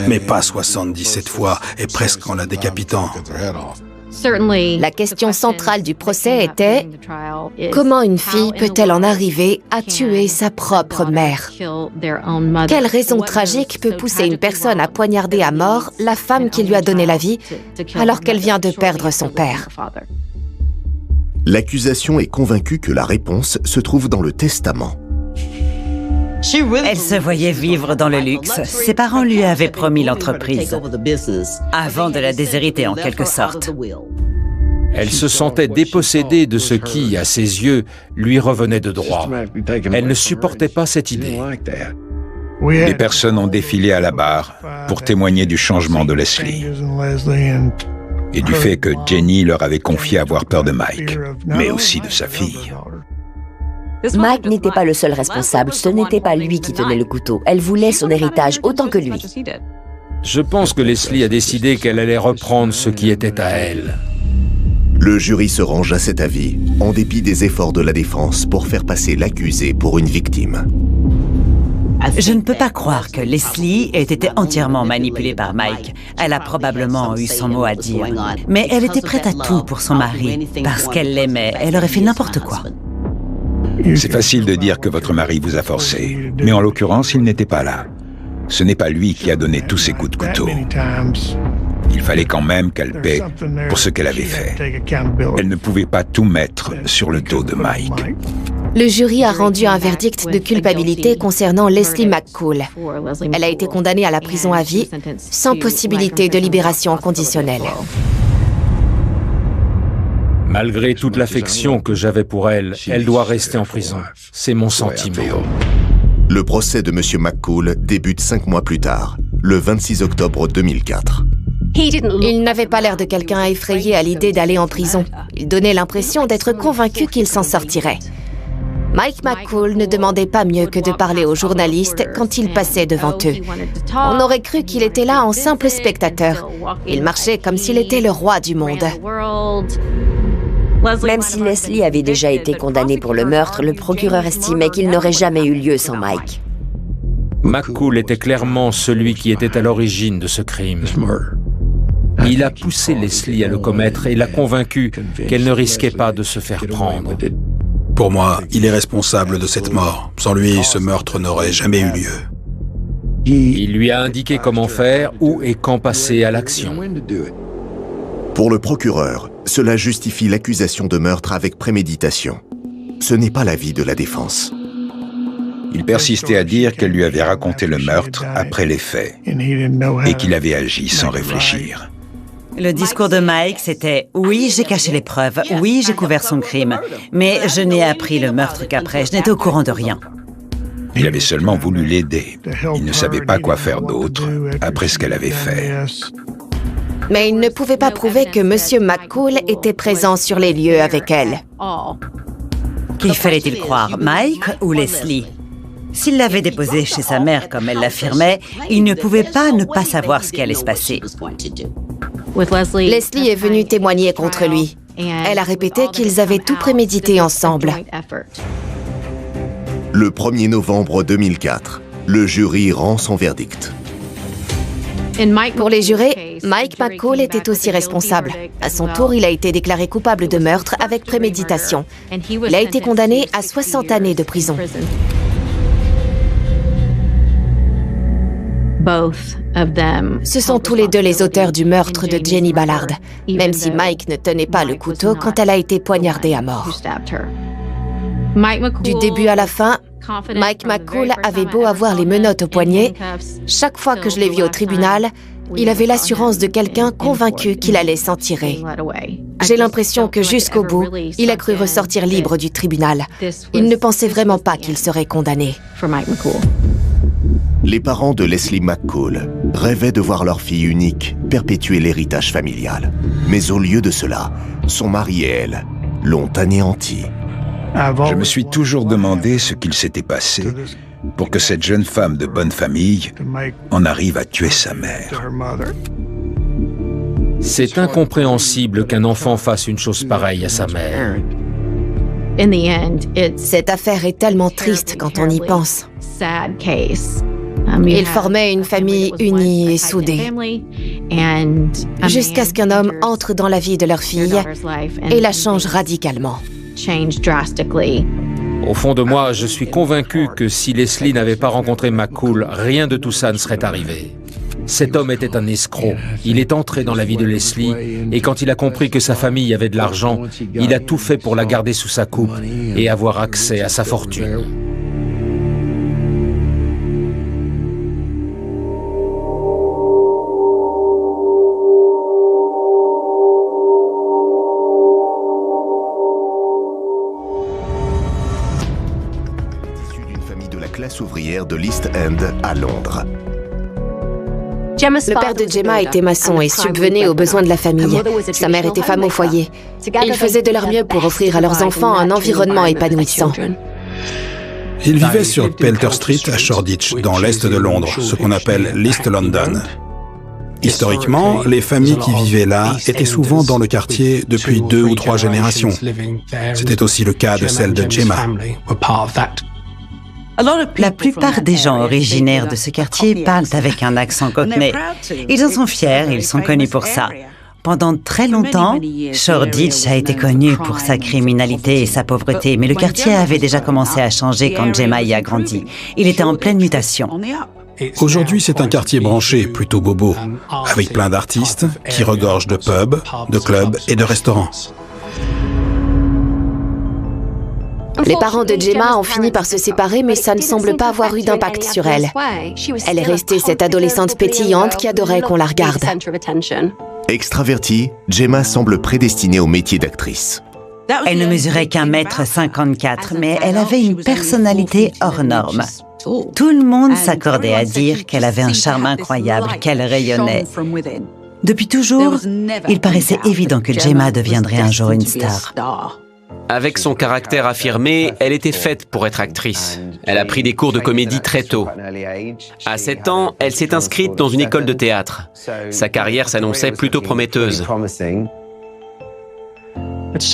mais pas 77 fois et presque en la décapitant. La question centrale du procès était comment une fille peut-elle en arriver à tuer sa propre mère? Quelle raison tragique peut pousser une personne à poignarder à mort la femme qui lui a donné la vie alors qu'elle vient de perdre son père? L'accusation est convaincue que la réponse se trouve dans le testament. Elle se voyait vivre dans le luxe. Ses parents lui avaient promis l'entreprise avant de la déshériter en quelque sorte. Elle se sentait dépossédée de ce qui, à ses yeux, lui revenait de droit. Elle ne supportait pas cette idée. Des personnes ont défilé à la barre pour témoigner du changement de Leslie et du fait que Jenny leur avait confié avoir peur de Mike, mais aussi de sa fille. Mike n'était pas le seul responsable, ce n'était pas lui qui tenait le couteau. Elle voulait son héritage autant que lui. Je pense que Leslie a décidé qu'elle allait reprendre ce qui était à elle. Le jury se range à cet avis, en dépit des efforts de la défense pour faire passer l'accusé pour une victime. Je ne peux pas croire que Leslie ait été entièrement manipulée par Mike. Elle a probablement eu son mot à dire. Mais elle était prête à tout pour son mari. Parce qu'elle l'aimait, elle aurait fait n'importe quoi. C'est facile de dire que votre mari vous a forcé, mais en l'occurrence, il n'était pas là. Ce n'est pas lui qui a donné tous ces coups de couteau. Il fallait quand même qu'elle paie pour ce qu'elle avait fait. Elle ne pouvait pas tout mettre sur le dos de Mike. Le jury a rendu un verdict de culpabilité concernant Leslie McCool. Elle a été condamnée à la prison à vie, sans possibilité de libération conditionnelle. Malgré toute l'affection que j'avais pour elle, elle doit rester en prison. C'est mon sentiment. Le procès de M. McCool débute 5 mois plus tard, le 26 octobre 2004. Il n'avait pas l'air de quelqu'un effrayé à l'idée d'aller en prison. Il donnait l'impression d'être convaincu qu'il s'en sortirait. Mike McCool ne demandait pas mieux que de parler aux journalistes quand il passait devant eux. On aurait cru qu'il était là en simple spectateur. Il marchait comme s'il était le roi du monde. Même si Leslie avait déjà été condamnée pour le meurtre, le procureur estimait qu'il n'aurait jamais eu lieu sans Mike. McCool était clairement celui qui était à l'origine de ce crime. Il a poussé Leslie à le commettre et l'a convaincue qu'elle ne risquait pas de se faire prendre. Pour moi, il est responsable de cette mort. Sans lui, ce meurtre n'aurait jamais eu lieu. Il lui a indiqué comment faire, où et quand passer à l'action. Pour le procureur, cela justifie l'accusation de meurtre avec préméditation. Ce n'est pas l'avis de la défense. Il persistait à dire qu'elle lui avait raconté le meurtre après les faits et qu'il avait agi sans réfléchir. Le discours de Mike, c'était « Oui, j'ai caché les preuves. Oui, j'ai couvert son crime. Mais je n'ai appris le meurtre qu'après. Je n'étais au courant de rien. » Il avait seulement voulu l'aider. Il ne savait pas quoi faire d'autre après ce qu'elle avait fait. Mais il ne pouvait pas prouver que M. McCool était présent sur les lieux avec elle. Qui fallait-il croire, Mike ou Leslie? S'il l'avait déposée chez sa mère comme elle l'affirmait, il ne pouvait pas ne pas savoir ce qui allait se passer. Leslie est venue témoigner contre lui. Elle a répété qu'ils avaient tout prémédité ensemble. Le 1er novembre 2004, le jury rend son verdict. Pour les jurés, Mike McCool était aussi responsable. À son tour, il a été déclaré coupable de meurtre avec préméditation. Il a été condamné à 60 années de prison. Ce sont tous les deux les auteurs du meurtre de Jenny Ballard, même si Mike ne tenait pas le couteau quand elle a été poignardée à mort. Du début à la fin, Mike McCool avait beau avoir les menottes au poignet, chaque fois que je l'ai vu au tribunal, il avait l'assurance de quelqu'un convaincu qu'il allait s'en tirer. J'ai l'impression que jusqu'au bout, il a cru ressortir libre du tribunal. Il ne pensait vraiment pas qu'il serait condamné. Les parents de Leslie McCool rêvaient de voir leur fille unique perpétuer l'héritage familial. Mais au lieu de cela, son mari et elle l'ont anéanti. Je me suis toujours demandé ce qu'il s'était passé pour que cette jeune femme de bonne famille en arrive à tuer sa mère. C'est incompréhensible qu'un enfant fasse une chose pareille à sa mère. Cette affaire est tellement triste quand on y pense. Ils formaient une famille unie et soudée, jusqu'à ce qu'un homme entre dans la vie de leur fille et la change radicalement. Au fond de moi, je suis convaincu que si Leslie n'avait pas rencontré McCool, rien de tout ça ne serait arrivé. Cet homme était un escroc. Il est entré dans la vie de Leslie et quand il a compris que sa famille avait de l'argent, il a tout fait pour la garder sous sa coupe et avoir accès à sa fortune. Classe ouvrière de l'East End à Londres. Le père de Gemma était maçon et subvenait aux besoins de la famille. Sa mère était femme au foyer. Ils faisaient de leur mieux pour offrir à leurs enfants un environnement épanouissant. Ils vivaient sur Pelter Street à Shoreditch, dans l'est de Londres, ce qu'on appelle l'East London. Historiquement, les familles qui vivaient là étaient souvent dans le quartier depuis 2 ou 3 générations. C'était aussi le cas de celle de Gemma. La plupart des gens originaires de ce quartier parlent avec un accent cockney. Ils en sont fiers, ils sont connus pour ça. Pendant très longtemps, Shoreditch a été connu pour sa criminalité et sa pauvreté, mais le quartier avait déjà commencé à changer quand Gemma y a grandi. Il était en pleine mutation. Aujourd'hui, c'est un quartier branché, plutôt bobo, avec plein d'artistes qui regorgent de pubs, de clubs et de restaurants. Les parents de Gemma ont fini par se séparer, mais ça ne semble pas avoir eu d'impact sur elle. Elle est restée cette adolescente pétillante qui adorait qu'on la regarde. Extravertie, Gemma semble prédestinée au métier d'actrice. Elle ne mesurait qu'1,54 m, mais elle avait une personnalité hors norme. Tout le monde s'accordait à dire qu'elle avait un charme incroyable, qu'elle rayonnait. Depuis toujours, il paraissait évident que Gemma deviendrait un jour une star. Avec son caractère affirmé, elle était faite pour être actrice. Elle a pris des cours de comédie très tôt. À 7 ans, elle s'est inscrite dans une école de théâtre. Sa carrière s'annonçait plutôt prometteuse.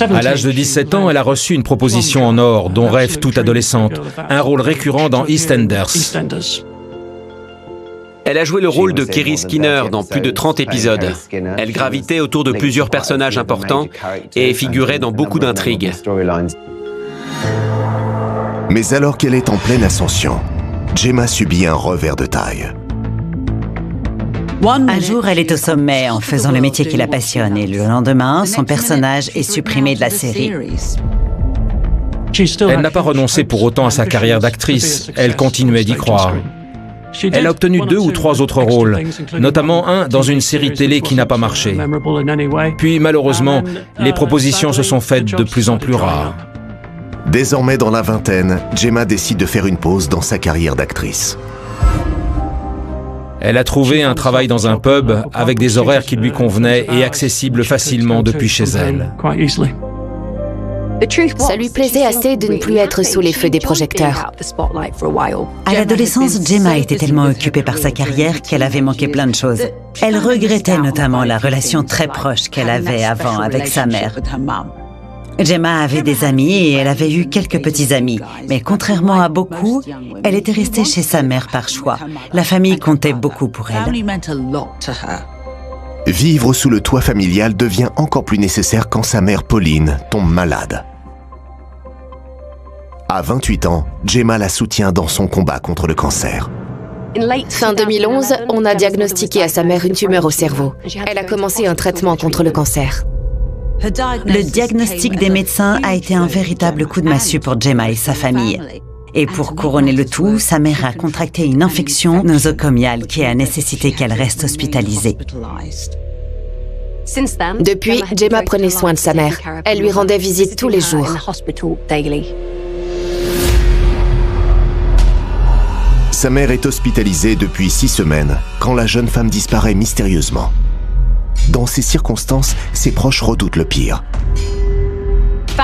À l'âge de 17 ans, elle a reçu une proposition en or dont rêve toute adolescente, un rôle récurrent dans EastEnders. Elle a joué le rôle de Kerry Skinner dans plus de 30 épisodes. Elle gravitait autour de plusieurs personnages importants et figurait dans beaucoup d'intrigues. Mais alors qu'elle est en pleine ascension, Gemma subit un revers de taille. Un jour, elle est au sommet en faisant le métier qui la passionne et le lendemain, son personnage est supprimé de la série. Elle n'a pas renoncé pour autant à sa carrière d'actrice, elle continuait d'y croire. Elle a obtenu 2 ou 3 autres rôles, notamment un dans une série télé qui n'a pas marché. Puis malheureusement, les propositions se sont faites de plus en plus rares. Désormais dans la vingtaine, Gemma décide de faire une pause dans sa carrière d'actrice. Elle a trouvé un travail dans un pub avec des horaires qui lui convenaient et accessibles facilement depuis chez elle. Ça lui plaisait assez de ne plus être sous les feux des projecteurs. À l'adolescence, Gemma était tellement occupée par sa carrière qu'elle avait manqué plein de choses. Elle regrettait notamment la relation très proche qu'elle avait avant avec sa mère. Gemma avait des amis et elle avait eu quelques petits amis, mais contrairement à beaucoup, elle était restée chez sa mère par choix. La famille comptait beaucoup pour elle. Vivre sous le toit familial devient encore plus nécessaire quand sa mère Pauline tombe malade. À 28 ans, Gemma la soutient dans son combat contre le cancer. Fin 2011, on a diagnostiqué à sa mère une tumeur au cerveau. Elle a commencé un traitement contre le cancer. Le diagnostic des médecins a été un véritable coup de massue pour Gemma et sa famille. Et pour couronner le tout, sa mère a contracté une infection nosocomiale qui a nécessité qu'elle reste hospitalisée. Depuis, Gemma prenait soin de sa mère. Elle lui rendait visite tous les jours. Sa mère est hospitalisée depuis 6 semaines quand la jeune femme disparaît mystérieusement. Dans ces circonstances, ses proches redoutent le pire.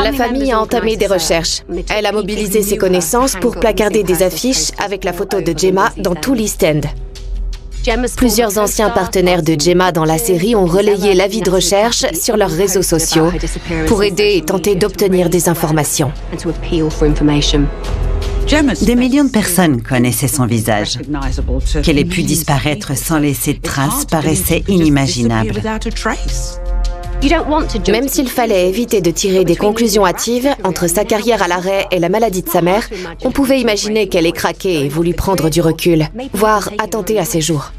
La famille a entamé des recherches. Elle a mobilisé ses connaissances pour placarder des affiches avec la photo de Gemma dans tout l'East End. Plusieurs anciens partenaires de Gemma dans la série ont relayé l'avis de recherche sur leurs réseaux sociaux pour aider et tenter d'obtenir des informations. Des millions de personnes connaissaient son visage. Qu'elle ait pu disparaître sans laisser de traces paraissait inimaginable. Même s'il fallait éviter de tirer des conclusions hâtives entre sa carrière à l'arrêt et la maladie de sa mère, on pouvait imaginer qu'elle ait craqué et voulu prendre du recul, voire attenter à ses jours.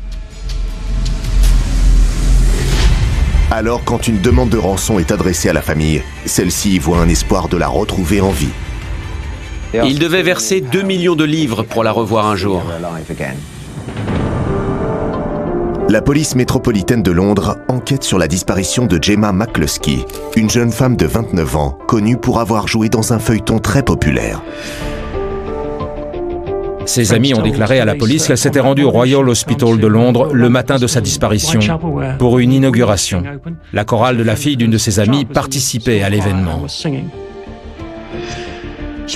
Alors, quand une demande de rançon est adressée à la famille, celle-ci voit un espoir de la retrouver en vie. Il devait verser 2 millions de livres pour la revoir un jour. La police métropolitaine de Londres enquête sur la disparition de Gemma McCluskey, une jeune femme de 29 ans, connue pour avoir joué dans un feuilleton très populaire. Ses amis ont déclaré à la police qu'elle s'était rendue au Royal Hospital de Londres le matin de sa disparition pour une inauguration. La chorale de la fille d'une de ses amies participait à l'événement.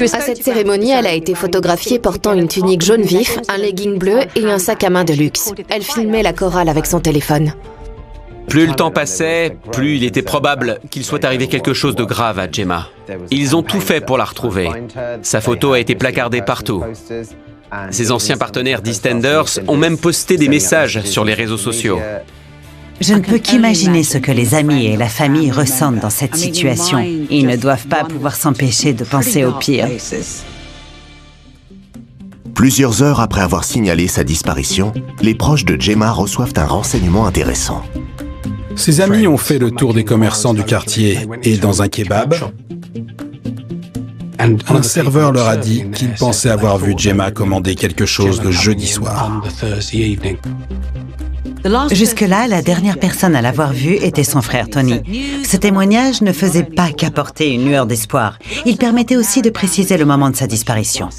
À cette cérémonie, elle a été photographiée portant une tunique jaune vif, un legging bleu et un sac à main de luxe. Elle filmait la chorale avec son téléphone. Plus le temps passait, plus il était probable qu'il soit arrivé quelque chose de grave à Gemma. Ils ont tout fait pour la retrouver. Sa photo a été placardée partout. Ses anciens partenaires d'EastEnders ont même posté des messages sur les réseaux sociaux. Je ne peux qu'imaginer ce que les amis et la famille ressentent dans cette situation. Ils ne doivent pas pouvoir s'empêcher de penser au pire. Plusieurs heures après avoir signalé sa disparition, les proches de Gemma reçoivent un renseignement intéressant. Ses amis ont fait le tour des commerçants du quartier et dans un kebab, un serveur leur a dit qu'il pensait avoir vu Gemma commander quelque chose le jeudi soir. Jusque-là, la dernière personne à l'avoir vue était son frère Tony. Ce témoignage ne faisait pas qu'apporter une lueur d'espoir. Il permettait aussi de préciser le moment de sa disparition.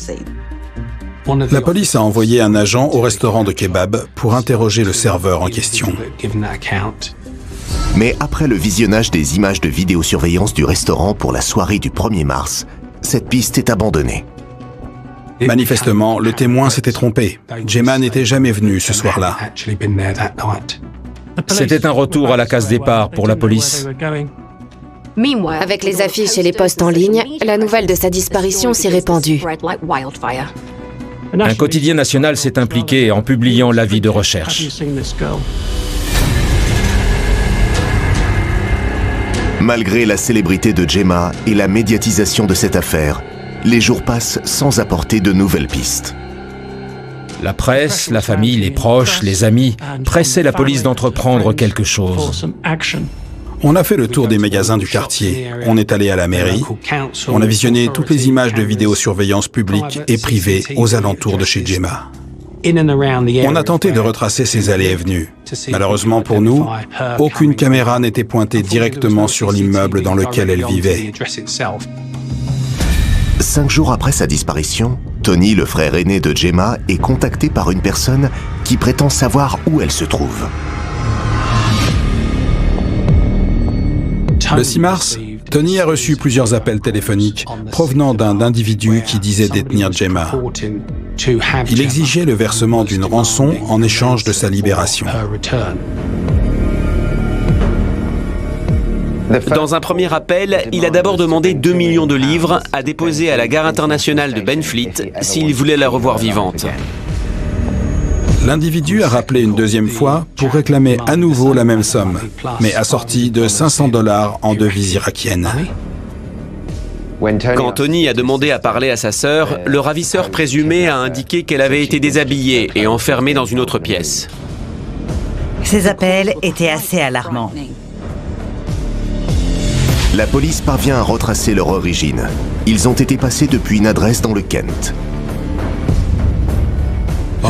La police a envoyé un agent au restaurant de kebab pour interroger le serveur en question. Mais après le visionnage des images de vidéosurveillance du restaurant pour la soirée du 1er mars, cette piste est abandonnée. Manifestement, le témoin s'était trompé. Gemma n'était jamais venue ce soir-là. C'était un retour à la case départ pour la police. Avec les affiches et les posts en ligne, la nouvelle de sa disparition s'est répandue. Un quotidien national s'est impliqué en publiant l'avis de recherche. Malgré la célébrité de Gemma et la médiatisation de cette affaire, les jours passent sans apporter de nouvelles pistes. La presse, la famille, les proches, les amis pressaient la police d'entreprendre quelque chose. On a fait le tour des magasins du quartier, on est allé à la mairie, on a visionné toutes les images de vidéosurveillance publique et privée aux alentours de chez Gemma. On a tenté de retracer ses allées et venues. Malheureusement pour nous, aucune caméra n'était pointée directement sur l'immeuble dans lequel elle vivait. 5 jours après sa disparition, Tony, le frère aîné de Gemma, est contacté par une personne qui prétend savoir où elle se trouve. Le 6 mars, Tony a reçu plusieurs appels téléphoniques provenant d'un individu qui disait détenir Gemma. Il exigeait le versement d'une rançon en échange de sa libération. Dans un premier appel, il a d'abord demandé 2 millions de livres à déposer à la gare internationale de Benfleet s'il voulait la revoir vivante. L'individu a rappelé une deuxième fois pour réclamer à nouveau la même somme, mais assortie de $500 en devises irakiennes. Quand Tony a demandé à parler à sa sœur, le ravisseur présumé a indiqué qu'elle avait été déshabillée et enfermée dans une autre pièce. Ces appels étaient assez alarmants. La police parvient à retracer leur origine. Ils ont été passés depuis une adresse dans le Kent.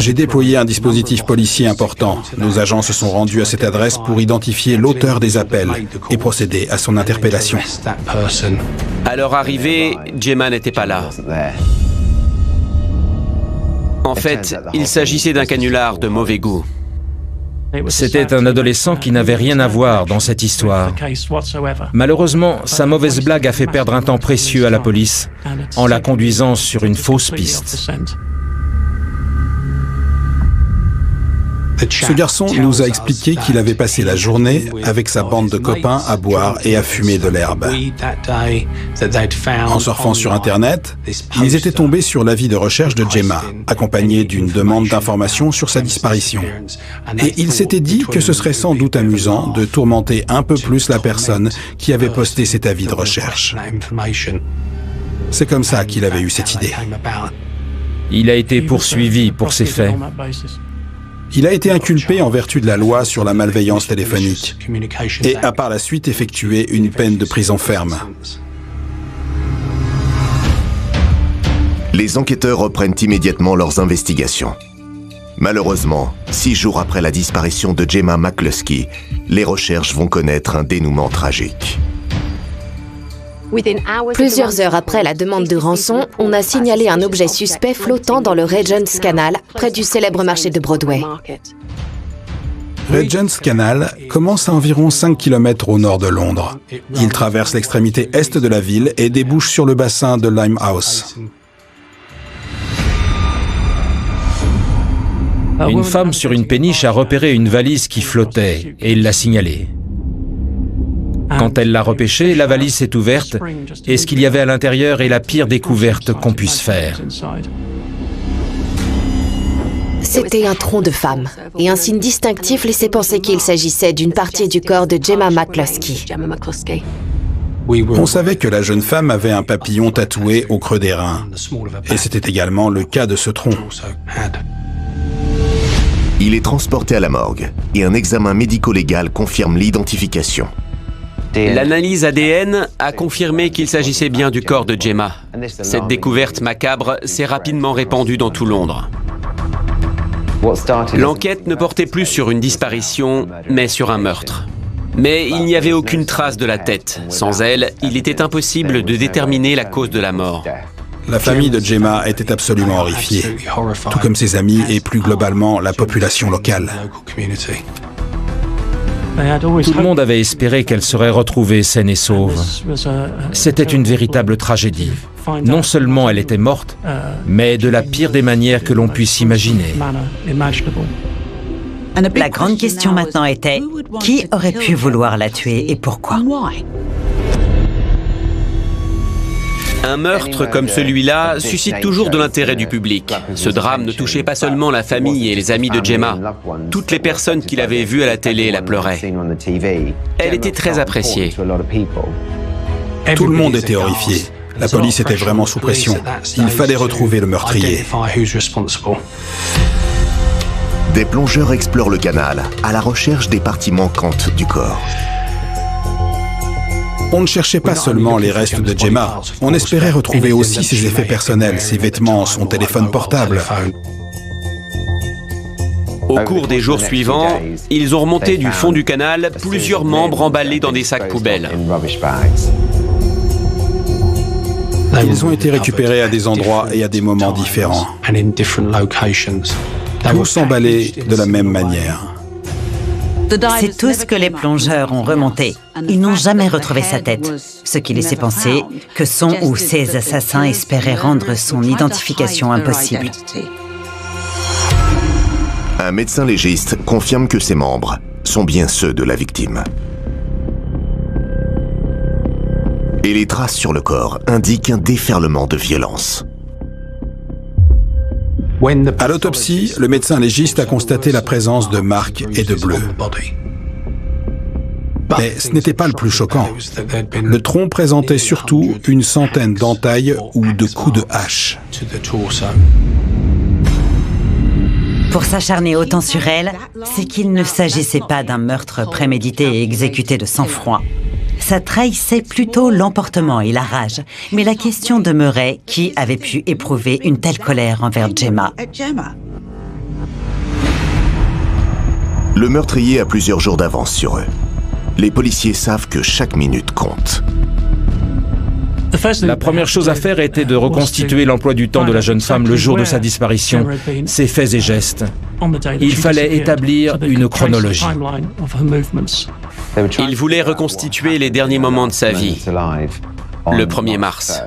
J'ai déployé un dispositif policier important. Nos agents se sont rendus à cette adresse pour identifier l'auteur des appels et procéder à son interpellation. À leur arrivée, Gemma n'était pas là. En fait, il s'agissait d'un canular de mauvais goût. C'était un adolescent qui n'avait rien à voir dans cette histoire. Malheureusement, sa mauvaise blague a fait perdre un temps précieux à la police en la conduisant sur une fausse piste. Ce garçon nous a expliqué qu'il avait passé la journée avec sa bande de copains à boire et à fumer de l'herbe. En surfant sur Internet, ils étaient tombés sur l'avis de recherche de Gemma, accompagné d'une demande d'information sur sa disparition. Et il s'était dit que ce serait sans doute amusant de tourmenter un peu plus la personne qui avait posté cet avis de recherche. C'est comme ça qu'il avait eu cette idée. Il a été poursuivi pour ces faits. Il a été inculpé en vertu de la loi sur la malveillance téléphonique et a par la suite effectué une peine de prison ferme. Les enquêteurs reprennent immédiatement leurs investigations. Malheureusement, 6 jours après la disparition de Gemma McCluskey, les recherches vont connaître un dénouement tragique. Plusieurs heures après la demande de rançon, on a signalé un objet suspect flottant dans le Regent's Canal, près du célèbre marché de Broadway. Regent's Canal commence à environ 5 km au nord de Londres. Il traverse l'extrémité est de la ville et débouche sur le bassin de Limehouse. Une femme sur une péniche a repéré une valise qui flottait et l'a signalée. Quand elle l'a repêchée, la valise s'est ouverte et ce qu'il y avait à l'intérieur est la pire découverte qu'on puisse faire. C'était un tronc de femme, et un signe distinctif laissait penser qu'il s'agissait d'une partie du corps de Gemma McCluskey. On savait que la jeune femme avait un papillon tatoué au creux des reins, et c'était également le cas de ce tronc. Il est transporté à la morgue, et un examen médico-légal confirme l'identification. L'analyse ADN a confirmé qu'il s'agissait bien du corps de Gemma. Cette découverte macabre s'est rapidement répandue dans tout Londres. L'enquête ne portait plus sur une disparition, mais sur un meurtre. Mais il n'y avait aucune trace de la tête. Sans elle, il était impossible de déterminer la cause de la mort. La famille de Gemma était absolument horrifiée, tout comme ses amis et plus globalement la population locale. Tout le monde avait espéré qu'elle serait retrouvée saine et sauve. C'était une véritable tragédie. Non seulement elle était morte, mais de la pire des manières que l'on puisse imaginer. La grande question maintenant était, qui aurait pu vouloir la tuer et pourquoi? Un meurtre comme celui-là suscite toujours de l'intérêt du public. Ce drame ne touchait pas seulement la famille et les amis de Gemma. Toutes les personnes qui l'avaient vue à la télé la pleuraient. Elle était très appréciée. Tout le monde était horrifié. La police était vraiment sous pression. Il fallait retrouver le meurtrier. Des plongeurs explorent le canal à la recherche des parties manquantes du corps. On ne cherchait pas seulement les restes de Gemma, on espérait retrouver aussi ses effets personnels, ses vêtements, son téléphone portable. Au cours des jours suivants, ils ont remonté du fond du canal plusieurs membres emballés dans des sacs poubelles. Ils ont été récupérés à des endroits et à des moments différents. Tous emballés de la même manière. C'est tout ce que les plongeurs ont remonté. Ils n'ont jamais retrouvé sa tête, ce qui laissait penser que son ou ses assassins espéraient rendre son identification impossible. Un médecin légiste confirme que ses membres sont bien ceux de la victime. Et les traces sur le corps indiquent un déferlement de violence. À l'autopsie, le médecin légiste a constaté la présence de marques et de bleus. Mais ce n'était pas le plus choquant. Le tronc présentait surtout une centaine d'entailles ou de coups de hache. Pour s'acharner autant sur elle, c'est qu'il ne s'agissait pas d'un meurtre prémédité et exécuté de sang-froid. Ça trahissait plutôt l'emportement et la rage. Mais la question demeurait, qui avait pu éprouver une telle colère envers Gemma? Le meurtrier a plusieurs jours d'avance sur eux. Les policiers savent que chaque minute compte. La première chose à faire était de reconstituer l'emploi du temps de la jeune femme le jour de sa disparition, ses faits et gestes. Il fallait établir une chronologie. Ils voulaient reconstituer les derniers moments de sa vie, le 1er mars.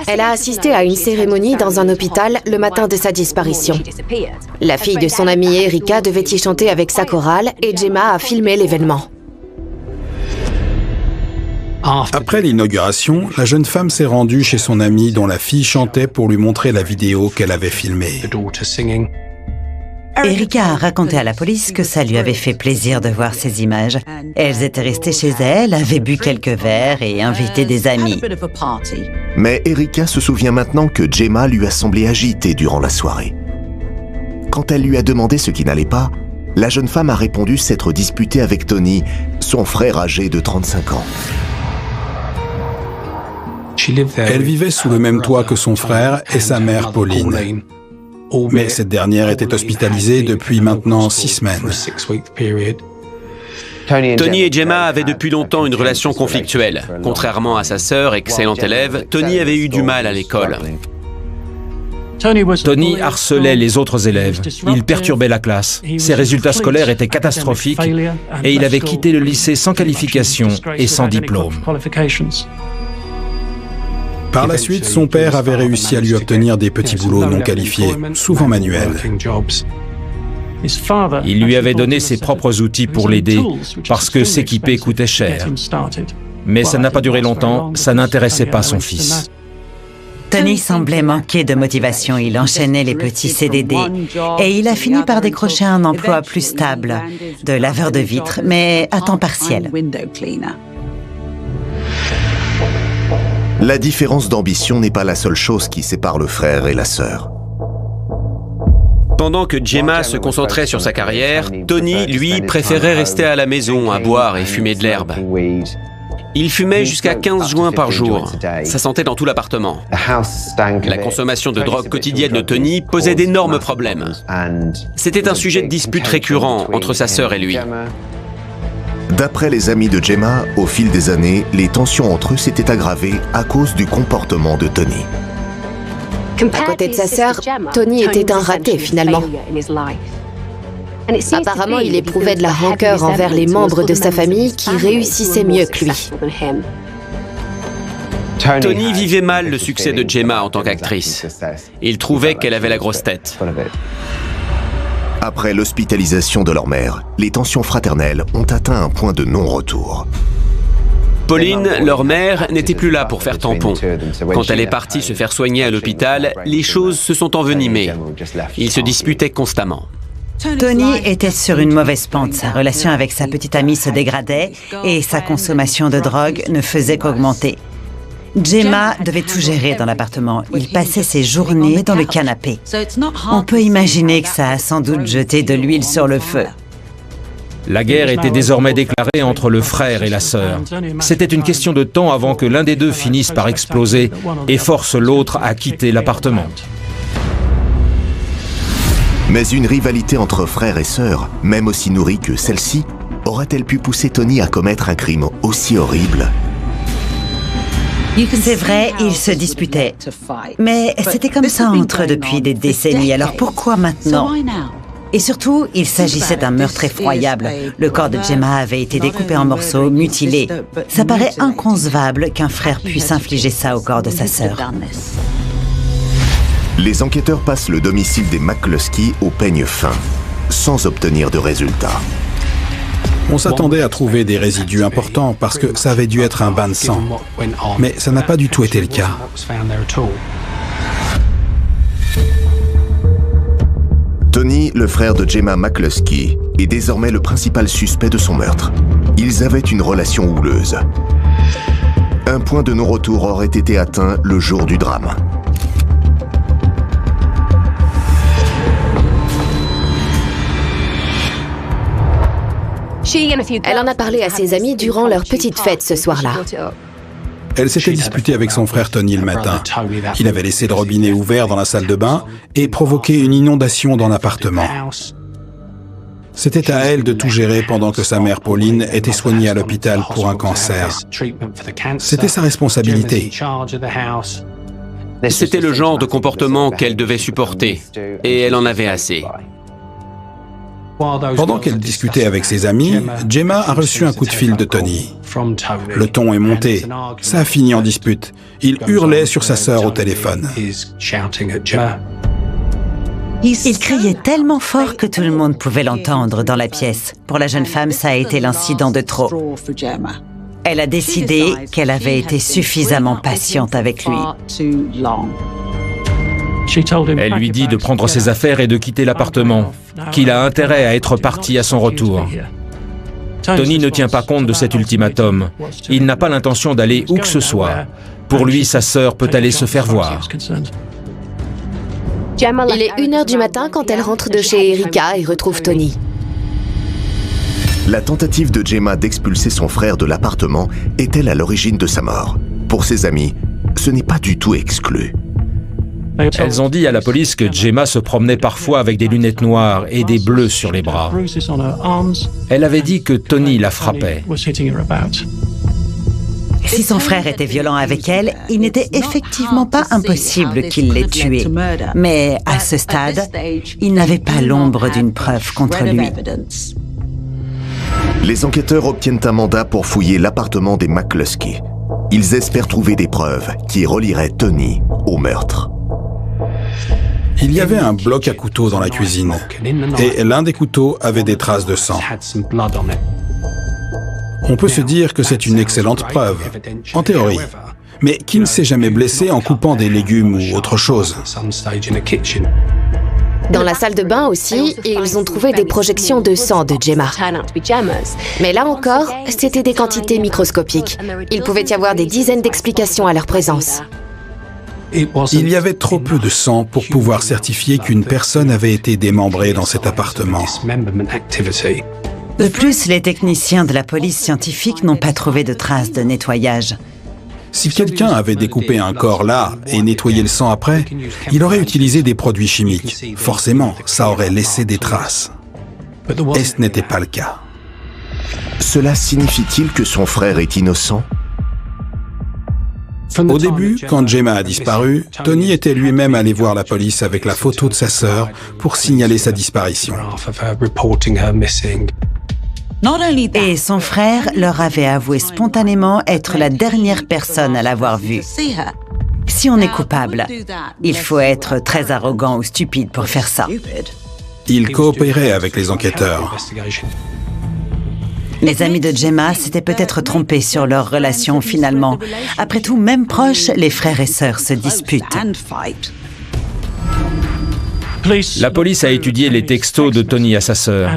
Elle a assisté à une cérémonie dans un hôpital le matin de sa disparition. La fille de son amie Erika devait y chanter avec sa chorale et Gemma a filmé l'événement. Après l'inauguration, la jeune femme s'est rendue chez son amie dont la fille chantait pour lui montrer la vidéo qu'elle avait filmée. Erika a raconté à la police que ça lui avait fait plaisir de voir ces images. Elles étaient restées chez elle, avaient bu quelques verres et invité des amis. Mais Erika se souvient maintenant que Gemma lui a semblé agitée durant la soirée. Quand elle lui a demandé ce qui n'allait pas, la jeune femme a répondu s'être disputée avec Tony, son frère âgé de 35 ans. Elle vivait sous le même toit que son frère et sa mère Pauline. Mais cette dernière était hospitalisée depuis maintenant 6 semaines. Tony et Gemma avaient depuis longtemps une relation conflictuelle. Contrairement à sa sœur, excellente élève, Tony avait eu du mal à l'école. Tony harcelait les autres élèves, il perturbait la classe, ses résultats scolaires étaient catastrophiques et il avait quitté le lycée sans qualification et sans diplôme. Par la suite, son père avait réussi à lui obtenir des petits boulots non qualifiés, souvent manuels. Il lui avait donné ses propres outils pour l'aider, parce que s'équiper coûtait cher. Mais ça n'a pas duré longtemps, ça n'intéressait pas son fils. Tony semblait manquer de motivation. Il enchaînait les petits CDD et il a fini par décrocher un emploi plus stable, de laveur de vitres, mais à temps partiel. La différence d'ambition n'est pas la seule chose qui sépare le frère et la sœur. Pendant que Gemma se concentrait sur sa carrière, Tony, lui, préférait rester à la maison à boire et fumer de l'herbe. Il fumait jusqu'à 15 joints par jour. Ça sentait dans tout l'appartement. La consommation de drogue quotidienne de Tony posait d'énormes problèmes. C'était un sujet de dispute récurrent entre sa sœur et lui. D'après les amis de Gemma, au fil des années, les tensions entre eux s'étaient aggravées à cause du comportement de Tony. À côté de sa sœur, Tony était un raté finalement. Apparemment, il éprouvait de la rancœur envers les membres de sa famille qui réussissaient mieux que lui. Tony vivait mal le succès de Gemma en tant qu'actrice. Il trouvait qu'elle avait la grosse tête. Après l'hospitalisation de leur mère, les tensions fraternelles ont atteint un point de non-retour. Pauline, leur mère, n'était plus là pour faire tampon. Quand elle est partie se faire soigner à l'hôpital, les choses se sont envenimées. Ils se disputaient constamment. Tony était sur une mauvaise pente. Sa relation avec sa petite amie se dégradait et sa consommation de drogue ne faisait qu'augmenter. Gemma devait tout gérer dans l'appartement. Il passait ses journées dans le canapé. On peut imaginer que ça a sans doute jeté de l'huile sur le feu. La guerre était désormais déclarée entre le frère et la sœur. C'était une question de temps avant que l'un des deux finisse par exploser et force l'autre à quitter l'appartement. Mais une rivalité entre frères et sœurs, même aussi nourrie que celle-ci, aurait-elle pu pousser Tony à commettre un crime aussi horrible ? C'est vrai, ils se disputaient. Mais c'était comme ça entre eux depuis des décennies, alors pourquoi maintenant ? Et surtout, il s'agissait d'un meurtre effroyable. Le corps de Gemma avait été découpé en morceaux, mutilé. Ça paraît inconcevable qu'un frère puisse infliger ça au corps de sa sœur. Les enquêteurs passent le domicile des McCluskey au peigne fin, sans obtenir de résultats. On s'attendait à trouver des résidus importants parce que ça avait dû être un bain de sang. Mais ça n'a pas du tout été le cas. Tony, le frère de Gemma McCluskey, est désormais le principal suspect de son meurtre. Ils avaient une relation houleuse. Un point de non-retour aurait été atteint le jour du drame. Elle en a parlé à ses amis durant leur petite fête ce soir-là. Elle s'était disputée avec son frère Tony le matin. Il avait laissé le robinet ouvert dans la salle de bain et provoqué une inondation dans l'appartement. C'était à elle de tout gérer pendant que sa mère Pauline était soignée à l'hôpital pour un cancer. C'était sa responsabilité. C'était le genre de comportement qu'elle devait supporter, et elle en avait assez. Pendant qu'elle discutait avec ses amis, Gemma a reçu un coup de fil de Tony. Le ton est monté. Ça a fini en dispute. Il hurlait sur sa sœur au téléphone. Il criait tellement fort que tout le monde pouvait l'entendre dans la pièce. Pour la jeune femme, ça a été l'incident de trop. Elle a décidé qu'elle avait été suffisamment patiente avec lui. Elle lui dit de prendre ses affaires et de quitter l'appartement, qu'il a intérêt à être parti à son retour. Tony ne tient pas compte de cet ultimatum. Il n'a pas l'intention d'aller où que ce soit. Pour lui, sa sœur peut aller se faire voir. Il est 1h du matin quand elle rentre de chez Erika et retrouve Tony. La tentative de Gemma d'expulser son frère de l'appartement est-elle à l'origine de sa mort? Pour ses amis, ce n'est pas du tout exclu. Elles ont dit à la police que Gemma se promenait parfois avec des lunettes noires et des bleus sur les bras. Elle avait dit que Tony la frappait. Si son frère était violent avec elle, il n'était effectivement pas impossible qu'il l'ait tuée. Mais à ce stade, il n'avait pas l'ombre d'une preuve contre lui. Les enquêteurs obtiennent un mandat pour fouiller l'appartement des McCluskey. Ils espèrent trouver des preuves qui relieraient Tony au meurtre. Il y avait un bloc à couteau dans la cuisine, et l'un des couteaux avait des traces de sang. On peut se dire que c'est une excellente preuve, en théorie. mais qui ne s'est jamais blessé en coupant des légumes ou autre chose. Dans la salle de bain aussi, ils ont trouvé des projections de sang de Gemma. Mais là encore, c'était des quantités microscopiques. Il pouvait y avoir des dizaines d'explications à leur présence. Il y avait trop peu de sang pour pouvoir certifier qu'une personne avait été démembrée dans cet appartement. De plus, les techniciens de la police scientifique n'ont pas trouvé de traces de nettoyage. Si quelqu'un avait découpé un corps là et nettoyé le sang après, il aurait utilisé des produits chimiques. Forcément, ça aurait laissé des traces. Et ce n'était pas le cas. Cela signifie-t-il que son frère est innocent? Au début, quand Gemma a disparu, Tony était lui-même allé voir la police avec la photo de sa sœur pour signaler sa disparition. Et son frère leur avait avoué spontanément être la dernière personne à l'avoir vue. Si on est coupable, il faut être très arrogant ou stupide pour faire ça. Il coopérait avec les enquêteurs. Les amis de Gemma s'étaient peut-être trompés sur leur relation finalement. Après tout, même proches, les frères et sœurs se disputent. La police a étudié les textos de Tony à sa sœur.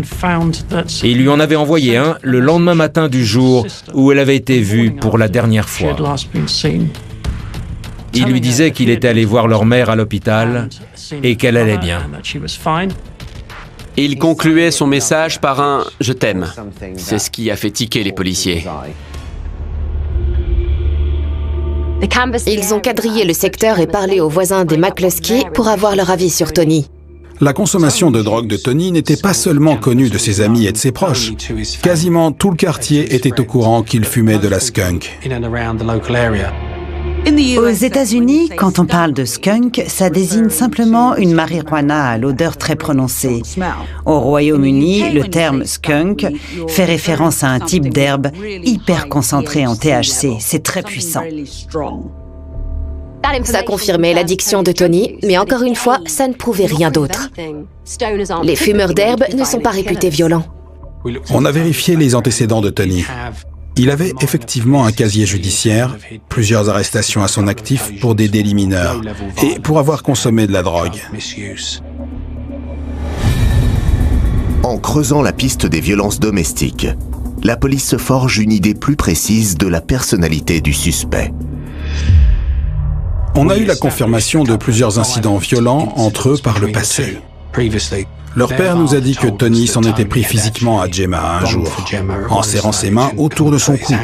Et il lui en avait envoyé un le lendemain matin du jour où elle avait été vue pour la dernière fois. Il lui disait qu'il était allé voir leur mère à l'hôpital et qu'elle allait bien. Il concluait son message par un « je t'aime ». C'est ce qui a fait tiquer les policiers. Ils ont quadrillé le secteur et parlé aux voisins des McCluskey pour avoir leur avis sur Tony. La consommation de drogue de Tony n'était pas seulement connue de ses amis et de ses proches. Quasiment tout le quartier était au courant qu'il fumait de la skunk. Aux États-Unis, quand on parle de skunk, ça désigne simplement une marijuana à l'odeur très prononcée. Au Royaume-Uni, le terme skunk fait référence à un type d'herbe hyper concentré en THC. C'est très puissant. Ça confirmait l'addiction de Tony, mais encore une fois, ça ne prouvait rien d'autre. Les fumeurs d'herbe ne sont pas réputés violents. On a vérifié les antécédents de Tony. Il avait effectivement un casier judiciaire, plusieurs arrestations à son actif pour des délits mineurs et pour avoir consommé de la drogue. En creusant la piste des violences domestiques, la police se forge une idée plus précise de la personnalité du suspect. On a eu la confirmation de plusieurs incidents violents entre eux par le passé. Leur père nous a dit que Tony s'en était pris physiquement à Gemma un jour, en serrant ses mains autour de son cou.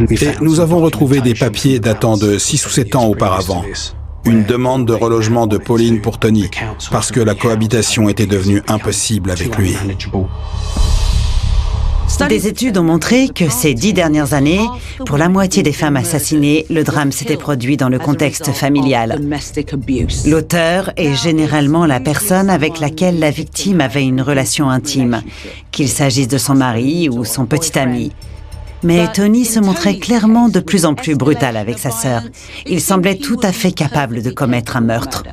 Et nous avons retrouvé des papiers datant de 6 ou 7 ans auparavant. Une demande de relogement de Pauline pour Tony, parce que la cohabitation était devenue impossible avec lui. Des études ont montré que ces 10 dernières années, pour la moitié des femmes assassinées, le drame s'était produit dans le contexte familial. L'auteur est généralement la personne avec laquelle la victime avait une relation intime, qu'il s'agisse de son mari ou son petit ami. Mais Tony se montrait clairement de plus en plus brutal avec sa sœur. Il semblait tout à fait capable de commettre un meurtre.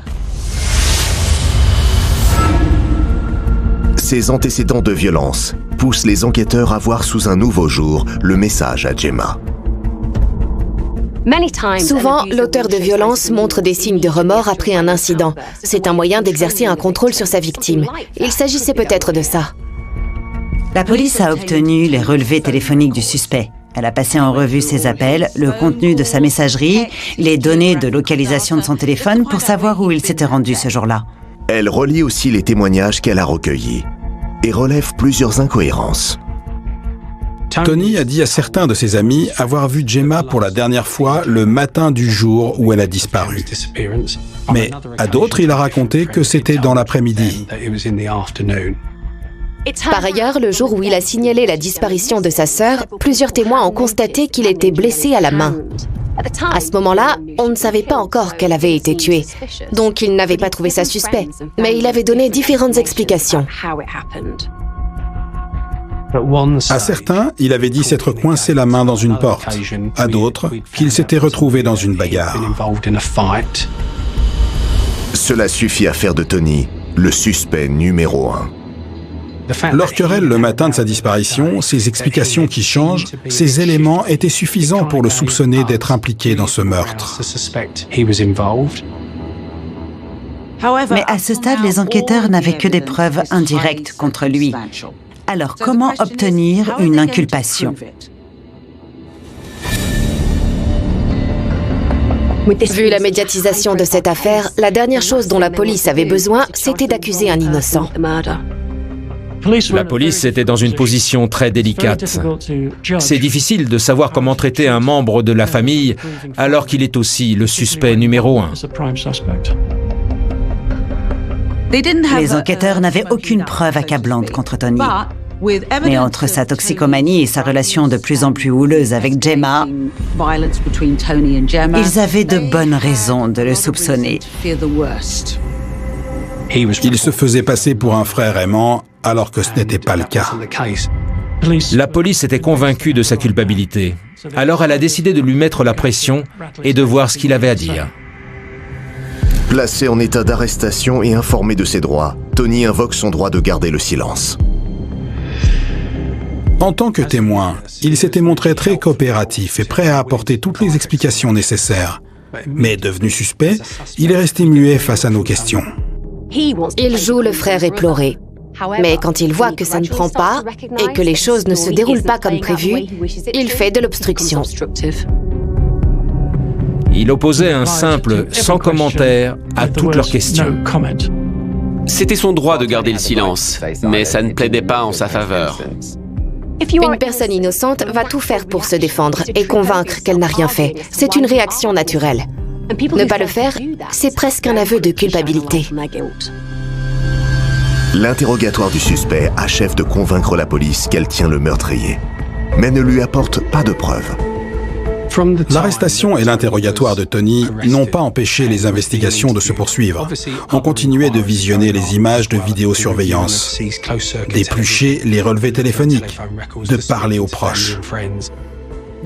Ces antécédents de violence poussent les enquêteurs à voir sous un nouveau jour le message à Gemma. Souvent, l'auteur de violence montre des signes de remords après un incident. C'est un moyen d'exercer un contrôle sur sa victime. Il s'agissait peut-être de ça. La police a obtenu les relevés téléphoniques du suspect. Elle a passé en revue ses appels, le contenu de sa messagerie, les données de localisation de son téléphone pour savoir où il s'était rendu ce jour-là. Elle relie aussi les témoignages qu'elle a recueillis et relève plusieurs incohérences. Tony a dit à certains de ses amis avoir vu Gemma pour la dernière fois le matin du jour où elle a disparu. Mais à d'autres, il a raconté que c'était dans l'après-midi. Par ailleurs, le jour où il a signalé la disparition de sa sœur, plusieurs témoins ont constaté qu'il était blessé à la main. À ce moment-là, on ne savait pas encore qu'elle avait été tuée, donc il n'avait pas trouvé ça suspect, mais il avait donné différentes explications. À certains, il avait dit s'être coincé la main dans une porte. À d'autres, qu'il s'était retrouvé dans une bagarre. Cela suffit à faire de Tony le suspect numéro 1. Leur querelle le matin de sa disparition, ses explications qui changent, ces éléments étaient suffisants pour le soupçonner d'être impliqué dans ce meurtre. Mais à ce stade, les enquêteurs n'avaient que des preuves indirectes contre lui. Alors comment obtenir une inculpation? Vu la médiatisation de cette affaire, la dernière chose dont la police avait besoin, c'était d'accuser un innocent. La police était dans une position très délicate. C'est difficile de savoir comment traiter un membre de la famille alors qu'il est aussi le suspect numéro 1. Les enquêteurs n'avaient aucune preuve accablante contre Tony. Mais entre sa toxicomanie et sa relation de plus en plus houleuse avec Gemma, ils avaient de bonnes raisons de le soupçonner. Il se faisait passer pour un frère aimant, alors que ce n'était pas le cas. La police était convaincue de sa culpabilité. Alors elle a décidé de lui mettre la pression et de voir ce qu'il avait à dire. Placé en état d'arrestation et informé de ses droits, Tony invoque son droit de garder le silence. En tant que témoin, il s'était montré très coopératif et prêt à apporter toutes les explications nécessaires. Mais devenu suspect, il est resté muet face à nos questions. Il joue le frère éploré. Mais quand il voit que ça ne prend pas et que les choses ne se déroulent pas comme prévu, il fait de l'obstruction. Il opposait un simple « sans commentaire » à toutes leurs questions. C'était son droit de garder le silence, mais ça ne plaidait pas en sa faveur. Une personne innocente va tout faire pour se défendre et convaincre qu'elle n'a rien fait. C'est une réaction naturelle. Ne pas le faire, c'est presque un aveu de culpabilité. L'interrogatoire du suspect achève de convaincre la police qu'elle tient le meurtrier, mais ne lui apporte pas de preuves. L'arrestation et l'interrogatoire de Tony n'ont pas empêché les investigations de se poursuivre. On continuait de visionner les images de vidéosurveillance, d'éplucher les relevés téléphoniques, de parler aux proches.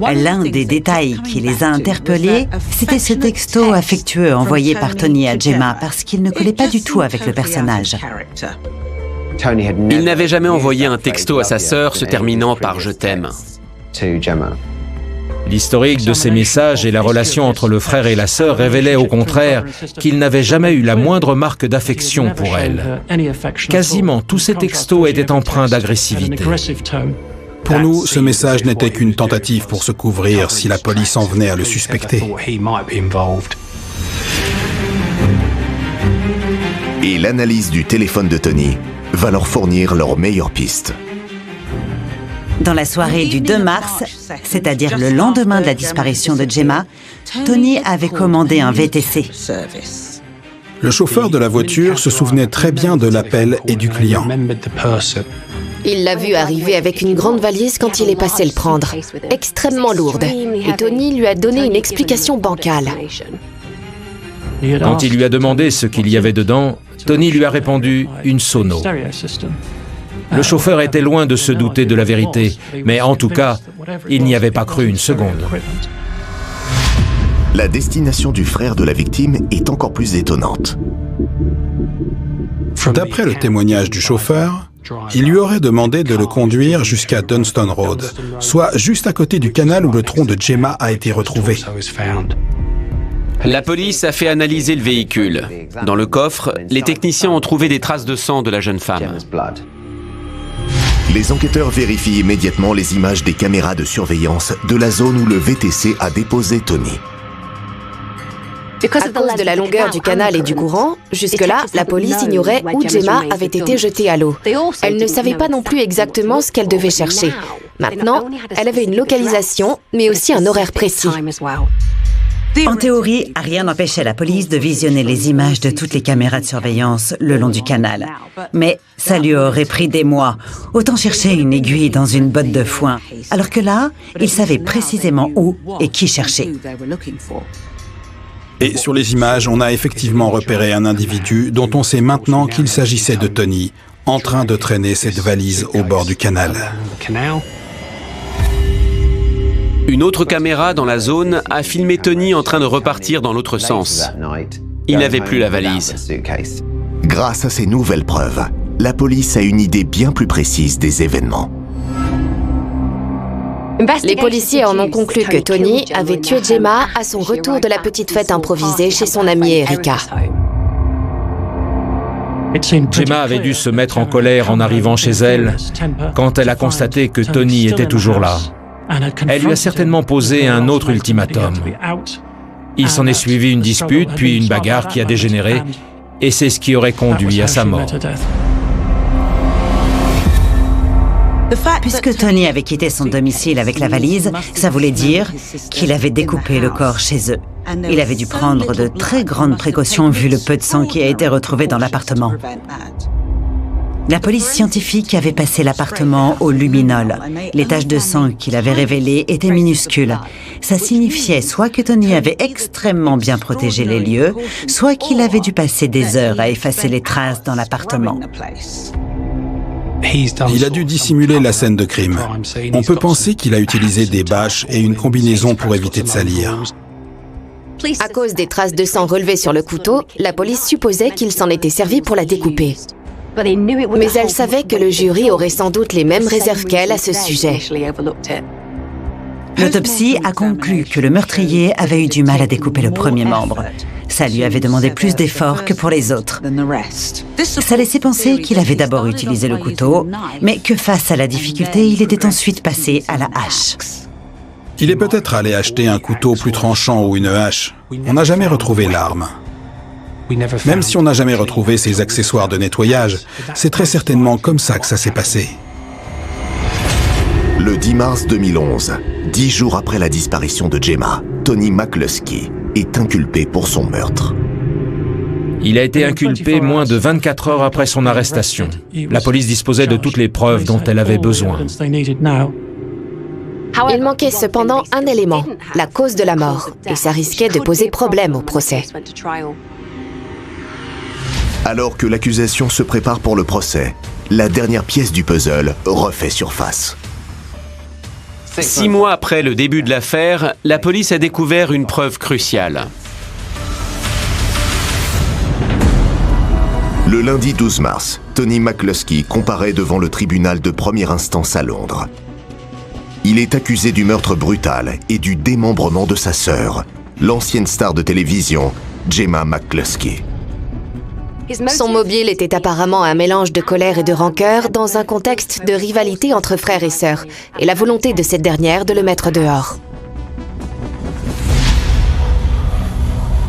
L'un des détails qui les a interpellés, c'était ce texto affectueux envoyé par Tony à Gemma parce qu'il ne collait pas du tout avec le personnage. Il n'avait jamais envoyé un texto à sa sœur se terminant par « je t'aime ». L'historique de ces messages et la relation entre le frère et la sœur révélaient au contraire qu'il n'avait jamais eu la moindre marque d'affection pour elle. Quasiment tous ces textos étaient empreints d'agressivité. Pour nous, ce message n'était qu'une tentative pour se couvrir si la police en venait à le suspecter. Et l'analyse du téléphone de Tony va leur fournir leur meilleure piste. Dans la soirée du 2 mars, c'est-à-dire le lendemain de la disparition de Gemma, Tony avait commandé un VTC. Le chauffeur de la voiture se souvenait très bien de l'appel et du client. Il l'a vu arriver avec une grande valise quand il est passé le prendre, extrêmement lourde, et Tony lui a donné une explication bancale. Quand il lui a demandé ce qu'il y avait dedans, Tony lui a répondu « une sono ». Le chauffeur était loin de se douter de la vérité, mais en tout cas, il n'y avait pas cru une seconde. La destination du frère de la victime est encore plus étonnante. D'après le témoignage du chauffeur, il lui aurait demandé de le conduire jusqu'à Dunston Road, soit juste à côté du canal où le tronc de Gemma a été retrouvé. La police a fait analyser le véhicule. Dans le coffre, les techniciens ont trouvé des traces de sang de la jeune femme. Les enquêteurs vérifient immédiatement les images des caméras de surveillance de la zone où le VTC a déposé Tony. À cause de la longueur du canal et du courant, jusque-là, la police ignorait où Gemma avait été jetée à l'eau. Elle ne savait pas non plus exactement ce qu'elle devait chercher. Maintenant, elle avait une localisation, mais aussi un horaire précis. En théorie, rien n'empêchait la police de visionner les images de toutes les caméras de surveillance le long du canal. Mais ça lui aurait pris des mois. Autant chercher une aiguille dans une botte de foin. Alors que là, il savait précisément où et qui chercher. Et sur les images, on a effectivement repéré un individu dont on sait maintenant qu'il s'agissait de Tony, en train de traîner cette valise au bord du canal. Une autre caméra dans la zone a filmé Tony en train de repartir dans l'autre sens. Il n'avait plus la valise. Grâce à ces nouvelles preuves, la police a une idée bien plus précise des événements. Les policiers en ont conclu que Tony avait tué Gemma à son retour de la petite fête improvisée chez son amie Erica. Gemma avait dû se mettre en colère en arrivant chez elle quand elle a constaté que Tony était toujours là. Elle lui a certainement posé un autre ultimatum. Il s'en est suivi une dispute, puis une bagarre qui a dégénéré, et c'est ce qui aurait conduit à sa mort. Puisque Tony avait quitté son domicile avec la valise, ça voulait dire qu'il avait découpé le corps chez eux. Il avait dû prendre de très grandes précautions vu le peu de sang qui a été retrouvé dans l'appartement. La police scientifique avait passé l'appartement au luminol. Les taches de sang qu'il avait révélées étaient minuscules. Ça signifiait soit que Tony avait extrêmement bien protégé les lieux, soit qu'il avait dû passer des heures à effacer les traces dans l'appartement. Il a dû dissimuler la scène de crime. On peut penser qu'il a utilisé des bâches et une combinaison pour éviter de salir. À cause des traces de sang relevées sur le couteau, la police supposait qu'il s'en était servi pour la découper. Mais elle savait que le jury aurait sans doute les mêmes réserves qu'elle à ce sujet. L'autopsie a conclu que le meurtrier avait eu du mal à découper le premier membre. Ça lui avait demandé plus d'efforts que pour les autres. Ça laissait penser qu'il avait d'abord utilisé le couteau, mais que face à la difficulté, il était ensuite passé à la hache. Il est peut-être allé acheter un couteau plus tranchant ou une hache. On n'a jamais retrouvé l'arme. Même si on n'a jamais retrouvé ses accessoires de nettoyage, c'est très certainement comme ça que ça s'est passé. Le 10 mars 2011, 10 jours après la disparition de Gemma, Tony McCluskey est inculpé pour son meurtre. Il a été inculpé moins de 24 heures après son arrestation. La police disposait de toutes les preuves dont elle avait besoin. Il manquait cependant un élément, la cause de la mort, et ça risquait de poser problème au procès. Alors que l'accusation se prépare pour le procès, la dernière pièce du puzzle refait surface. 6 mois après le début de l'affaire, la police a découvert une preuve cruciale. Le lundi 12 mars, Tony McCluskey comparaît devant le tribunal de première instance à Londres. Il est accusé du meurtre brutal et du démembrement de sa sœur, l'ancienne star de télévision, Gemma McCluskey. Son mobile était apparemment un mélange de colère et de rancœur dans un contexte de rivalité entre frères et sœurs, et la volonté de cette dernière de le mettre dehors.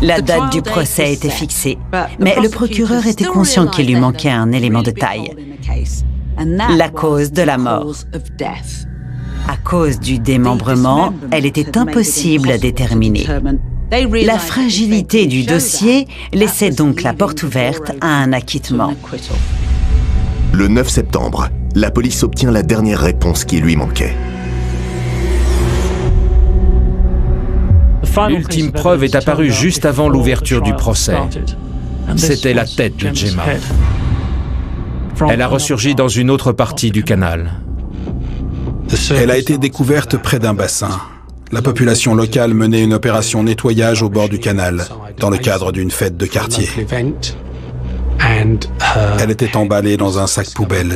La date du procès était fixée, mais le procureur était conscient qu'il lui manquait un élément de taille, la cause de la mort. À cause du démembrement, elle était impossible à déterminer. La fragilité du dossier laissait donc la porte ouverte à un acquittement. Le 9 septembre, la police obtient la dernière réponse qui lui manquait. L'ultime preuve est apparue juste avant l'ouverture du procès. C'était la tête de Gemma. Elle a ressurgi dans une autre partie du canal. Elle a été découverte près d'un bassin. La population locale menait une opération nettoyage au bord du canal, dans le cadre d'une fête de quartier. Elle était emballée dans un sac poubelle.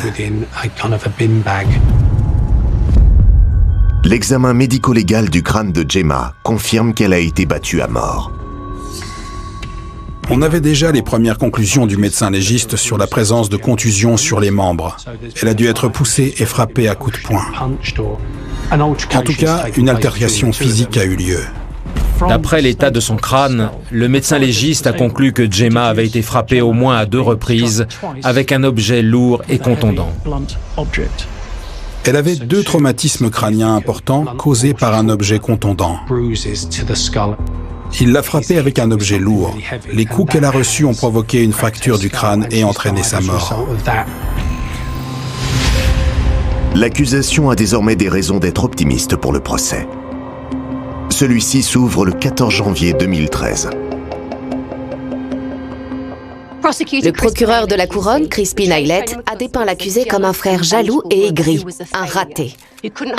L'examen médico-légal du crâne de Gemma confirme qu'elle a été battue à mort. On avait déjà les premières conclusions du médecin légiste sur la présence de contusions sur les membres. Elle a dû être poussée et frappée à coups de poing. En tout cas, une altercation physique a eu lieu. D'après l'état de son crâne, le médecin légiste a conclu que Gemma avait été frappée au moins à 2 reprises avec un objet lourd et contondant. Elle avait 2 traumatismes crâniens importants causés par un objet contondant. Il l'a frappée avec un objet lourd. Les coups qu'elle a reçus ont provoqué une fracture du crâne et entraîné sa mort. L'accusation a désormais des raisons d'être optimiste pour le procès. Celui-ci s'ouvre le 14 janvier 2013. Le procureur de la couronne, Crispin Aylett, a dépeint l'accusé comme un frère jaloux et aigri, un raté,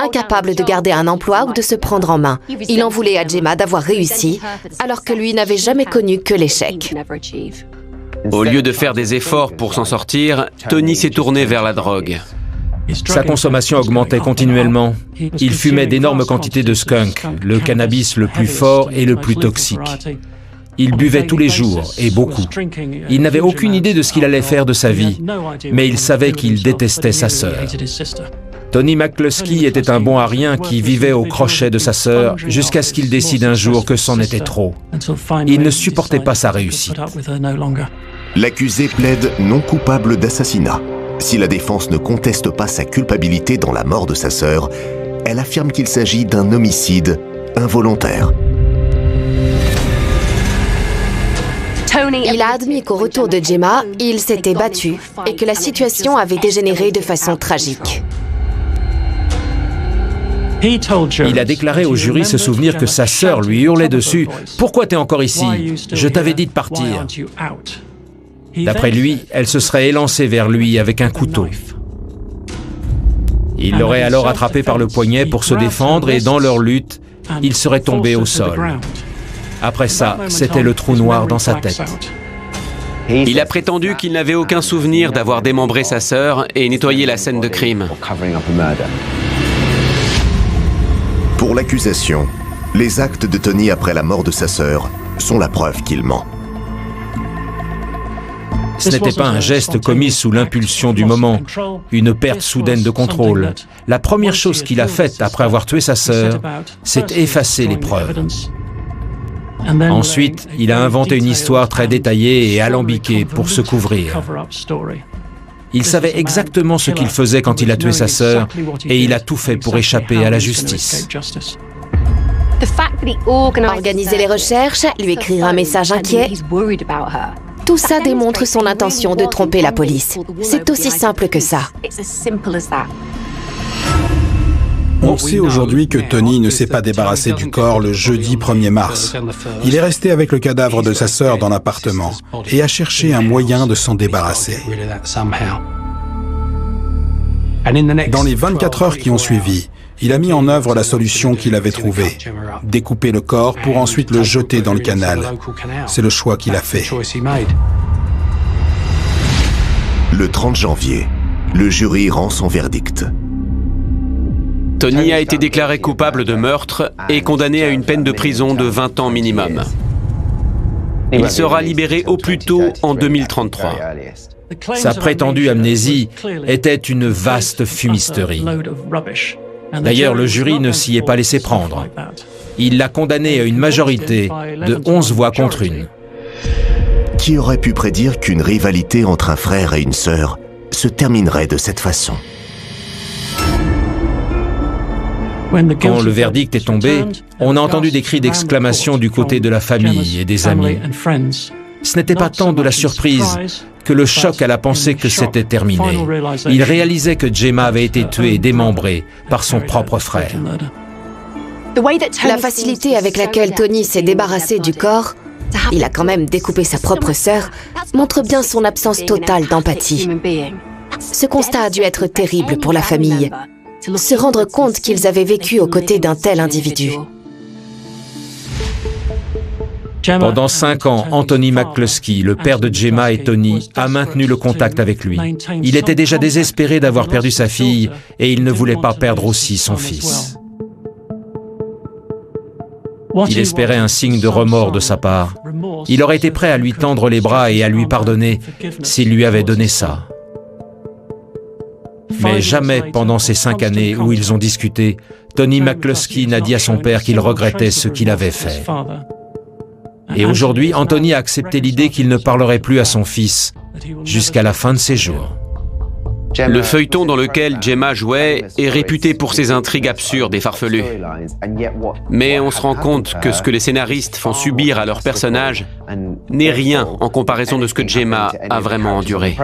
incapable de garder un emploi ou de se prendre en main. Il en voulait à Gemma d'avoir réussi, alors que lui n'avait jamais connu que l'échec. Au lieu de faire des efforts pour s'en sortir, Tony s'est tourné vers la drogue. Sa consommation augmentait continuellement. Il fumait d'énormes quantités de skunk, le cannabis le plus fort et le plus toxique. Il buvait tous les jours, et beaucoup. Il n'avait aucune idée de ce qu'il allait faire de sa vie, mais il savait qu'il détestait sa sœur. Tony McCluskey était un bon à rien qui vivait au crochet de sa sœur jusqu'à ce qu'il décide un jour que c'en était trop. Il ne supportait pas sa réussite. L'accusé plaide non coupable d'assassinat. Si la défense ne conteste pas sa culpabilité dans la mort de sa sœur, elle affirme qu'il s'agit d'un homicide involontaire. Il a admis qu'au retour de Gemma, il s'était battu et que la situation avait dégénéré de façon tragique. Il a déclaré au jury se souvenir que sa sœur lui hurlait dessus « Pourquoi t'es encore ici? Je t'avais dit de partir !» D'après lui, elle se serait élancée vers lui avec un couteau. Il l'aurait alors attrapé par le poignet pour se défendre et dans leur lutte, il serait tombé au sol. Après ça, c'était le trou noir dans sa tête. Il a prétendu qu'il n'avait aucun souvenir d'avoir démembré sa sœur et nettoyé la scène de crime. Pour l'accusation, les actes de Tony après la mort de sa sœur sont la preuve qu'il ment. Ce n'était pas un geste commis sous l'impulsion du moment, une perte soudaine de contrôle. La première chose qu'il a faite après avoir tué sa sœur, c'est effacer les preuves. Ensuite, il a inventé une histoire très détaillée et alambiquée pour se couvrir. Il savait exactement ce qu'il faisait quand il a tué sa sœur et il a tout fait pour échapper à la justice. Organiser les recherches, lui écrire un message inquiet, tout ça démontre son intention de tromper la police. C'est aussi simple que ça. On sait aujourd'hui que Tony ne s'est pas débarrassé du corps le jeudi 1er mars. Il est resté avec le cadavre de sa sœur dans l'appartement et a cherché un moyen de s'en débarrasser. Dans les 24 heures qui ont suivi, il a mis en œuvre la solution qu'il avait trouvée, découper le corps pour ensuite le jeter dans le canal. C'est le choix qu'il a fait. Le 30 janvier, le jury rend son verdict. Tony a été déclaré coupable de meurtre et condamné à une peine de prison de 20 ans minimum. Il sera libéré au plus tôt en 2033. Sa prétendue amnésie était une vaste fumisterie. D'ailleurs, le jury ne s'y est pas laissé prendre. Il l'a condamné à une majorité de 11 voix contre une. Qui aurait pu prédire qu'une rivalité entre un frère et une sœur se terminerait de cette façon? Quand le verdict est tombé, on a entendu des cris d'exclamation du côté de la famille et des amis. Ce n'était pas tant de la surprise que le choc à la pensée que c'était terminé. Il réalisait que Gemma avait été tuée et démembrée par son propre frère. La facilité avec laquelle Tony s'est débarrassé du corps, il a quand même découpé sa propre sœur, montre bien son absence totale d'empathie. Ce constat a dû être terrible pour la famille. Se rendre compte qu'ils avaient vécu aux côtés d'un tel individu. Pendant 5 ans, Anthony McCluskey, le père de Gemma et Tony, a maintenu le contact avec lui. Il était déjà désespéré d'avoir perdu sa fille et il ne voulait pas perdre aussi son fils. Il espérait un signe de remords de sa part. Il aurait été prêt à lui tendre les bras et à lui pardonner s'il lui avait donné ça. Mais jamais pendant ces 5 années où ils ont discuté, Tony McCluskey n'a dit à son père qu'il regrettait ce qu'il avait fait. Et aujourd'hui, Anthony a accepté l'idée qu'il ne parlerait plus à son fils jusqu'à la fin de ses jours. Le feuilleton dans lequel Gemma jouait est réputé pour ses intrigues absurdes et farfelues. Mais on se rend compte que ce que les scénaristes font subir à leurs personnages n'est rien en comparaison de ce que Gemma a vraiment enduré.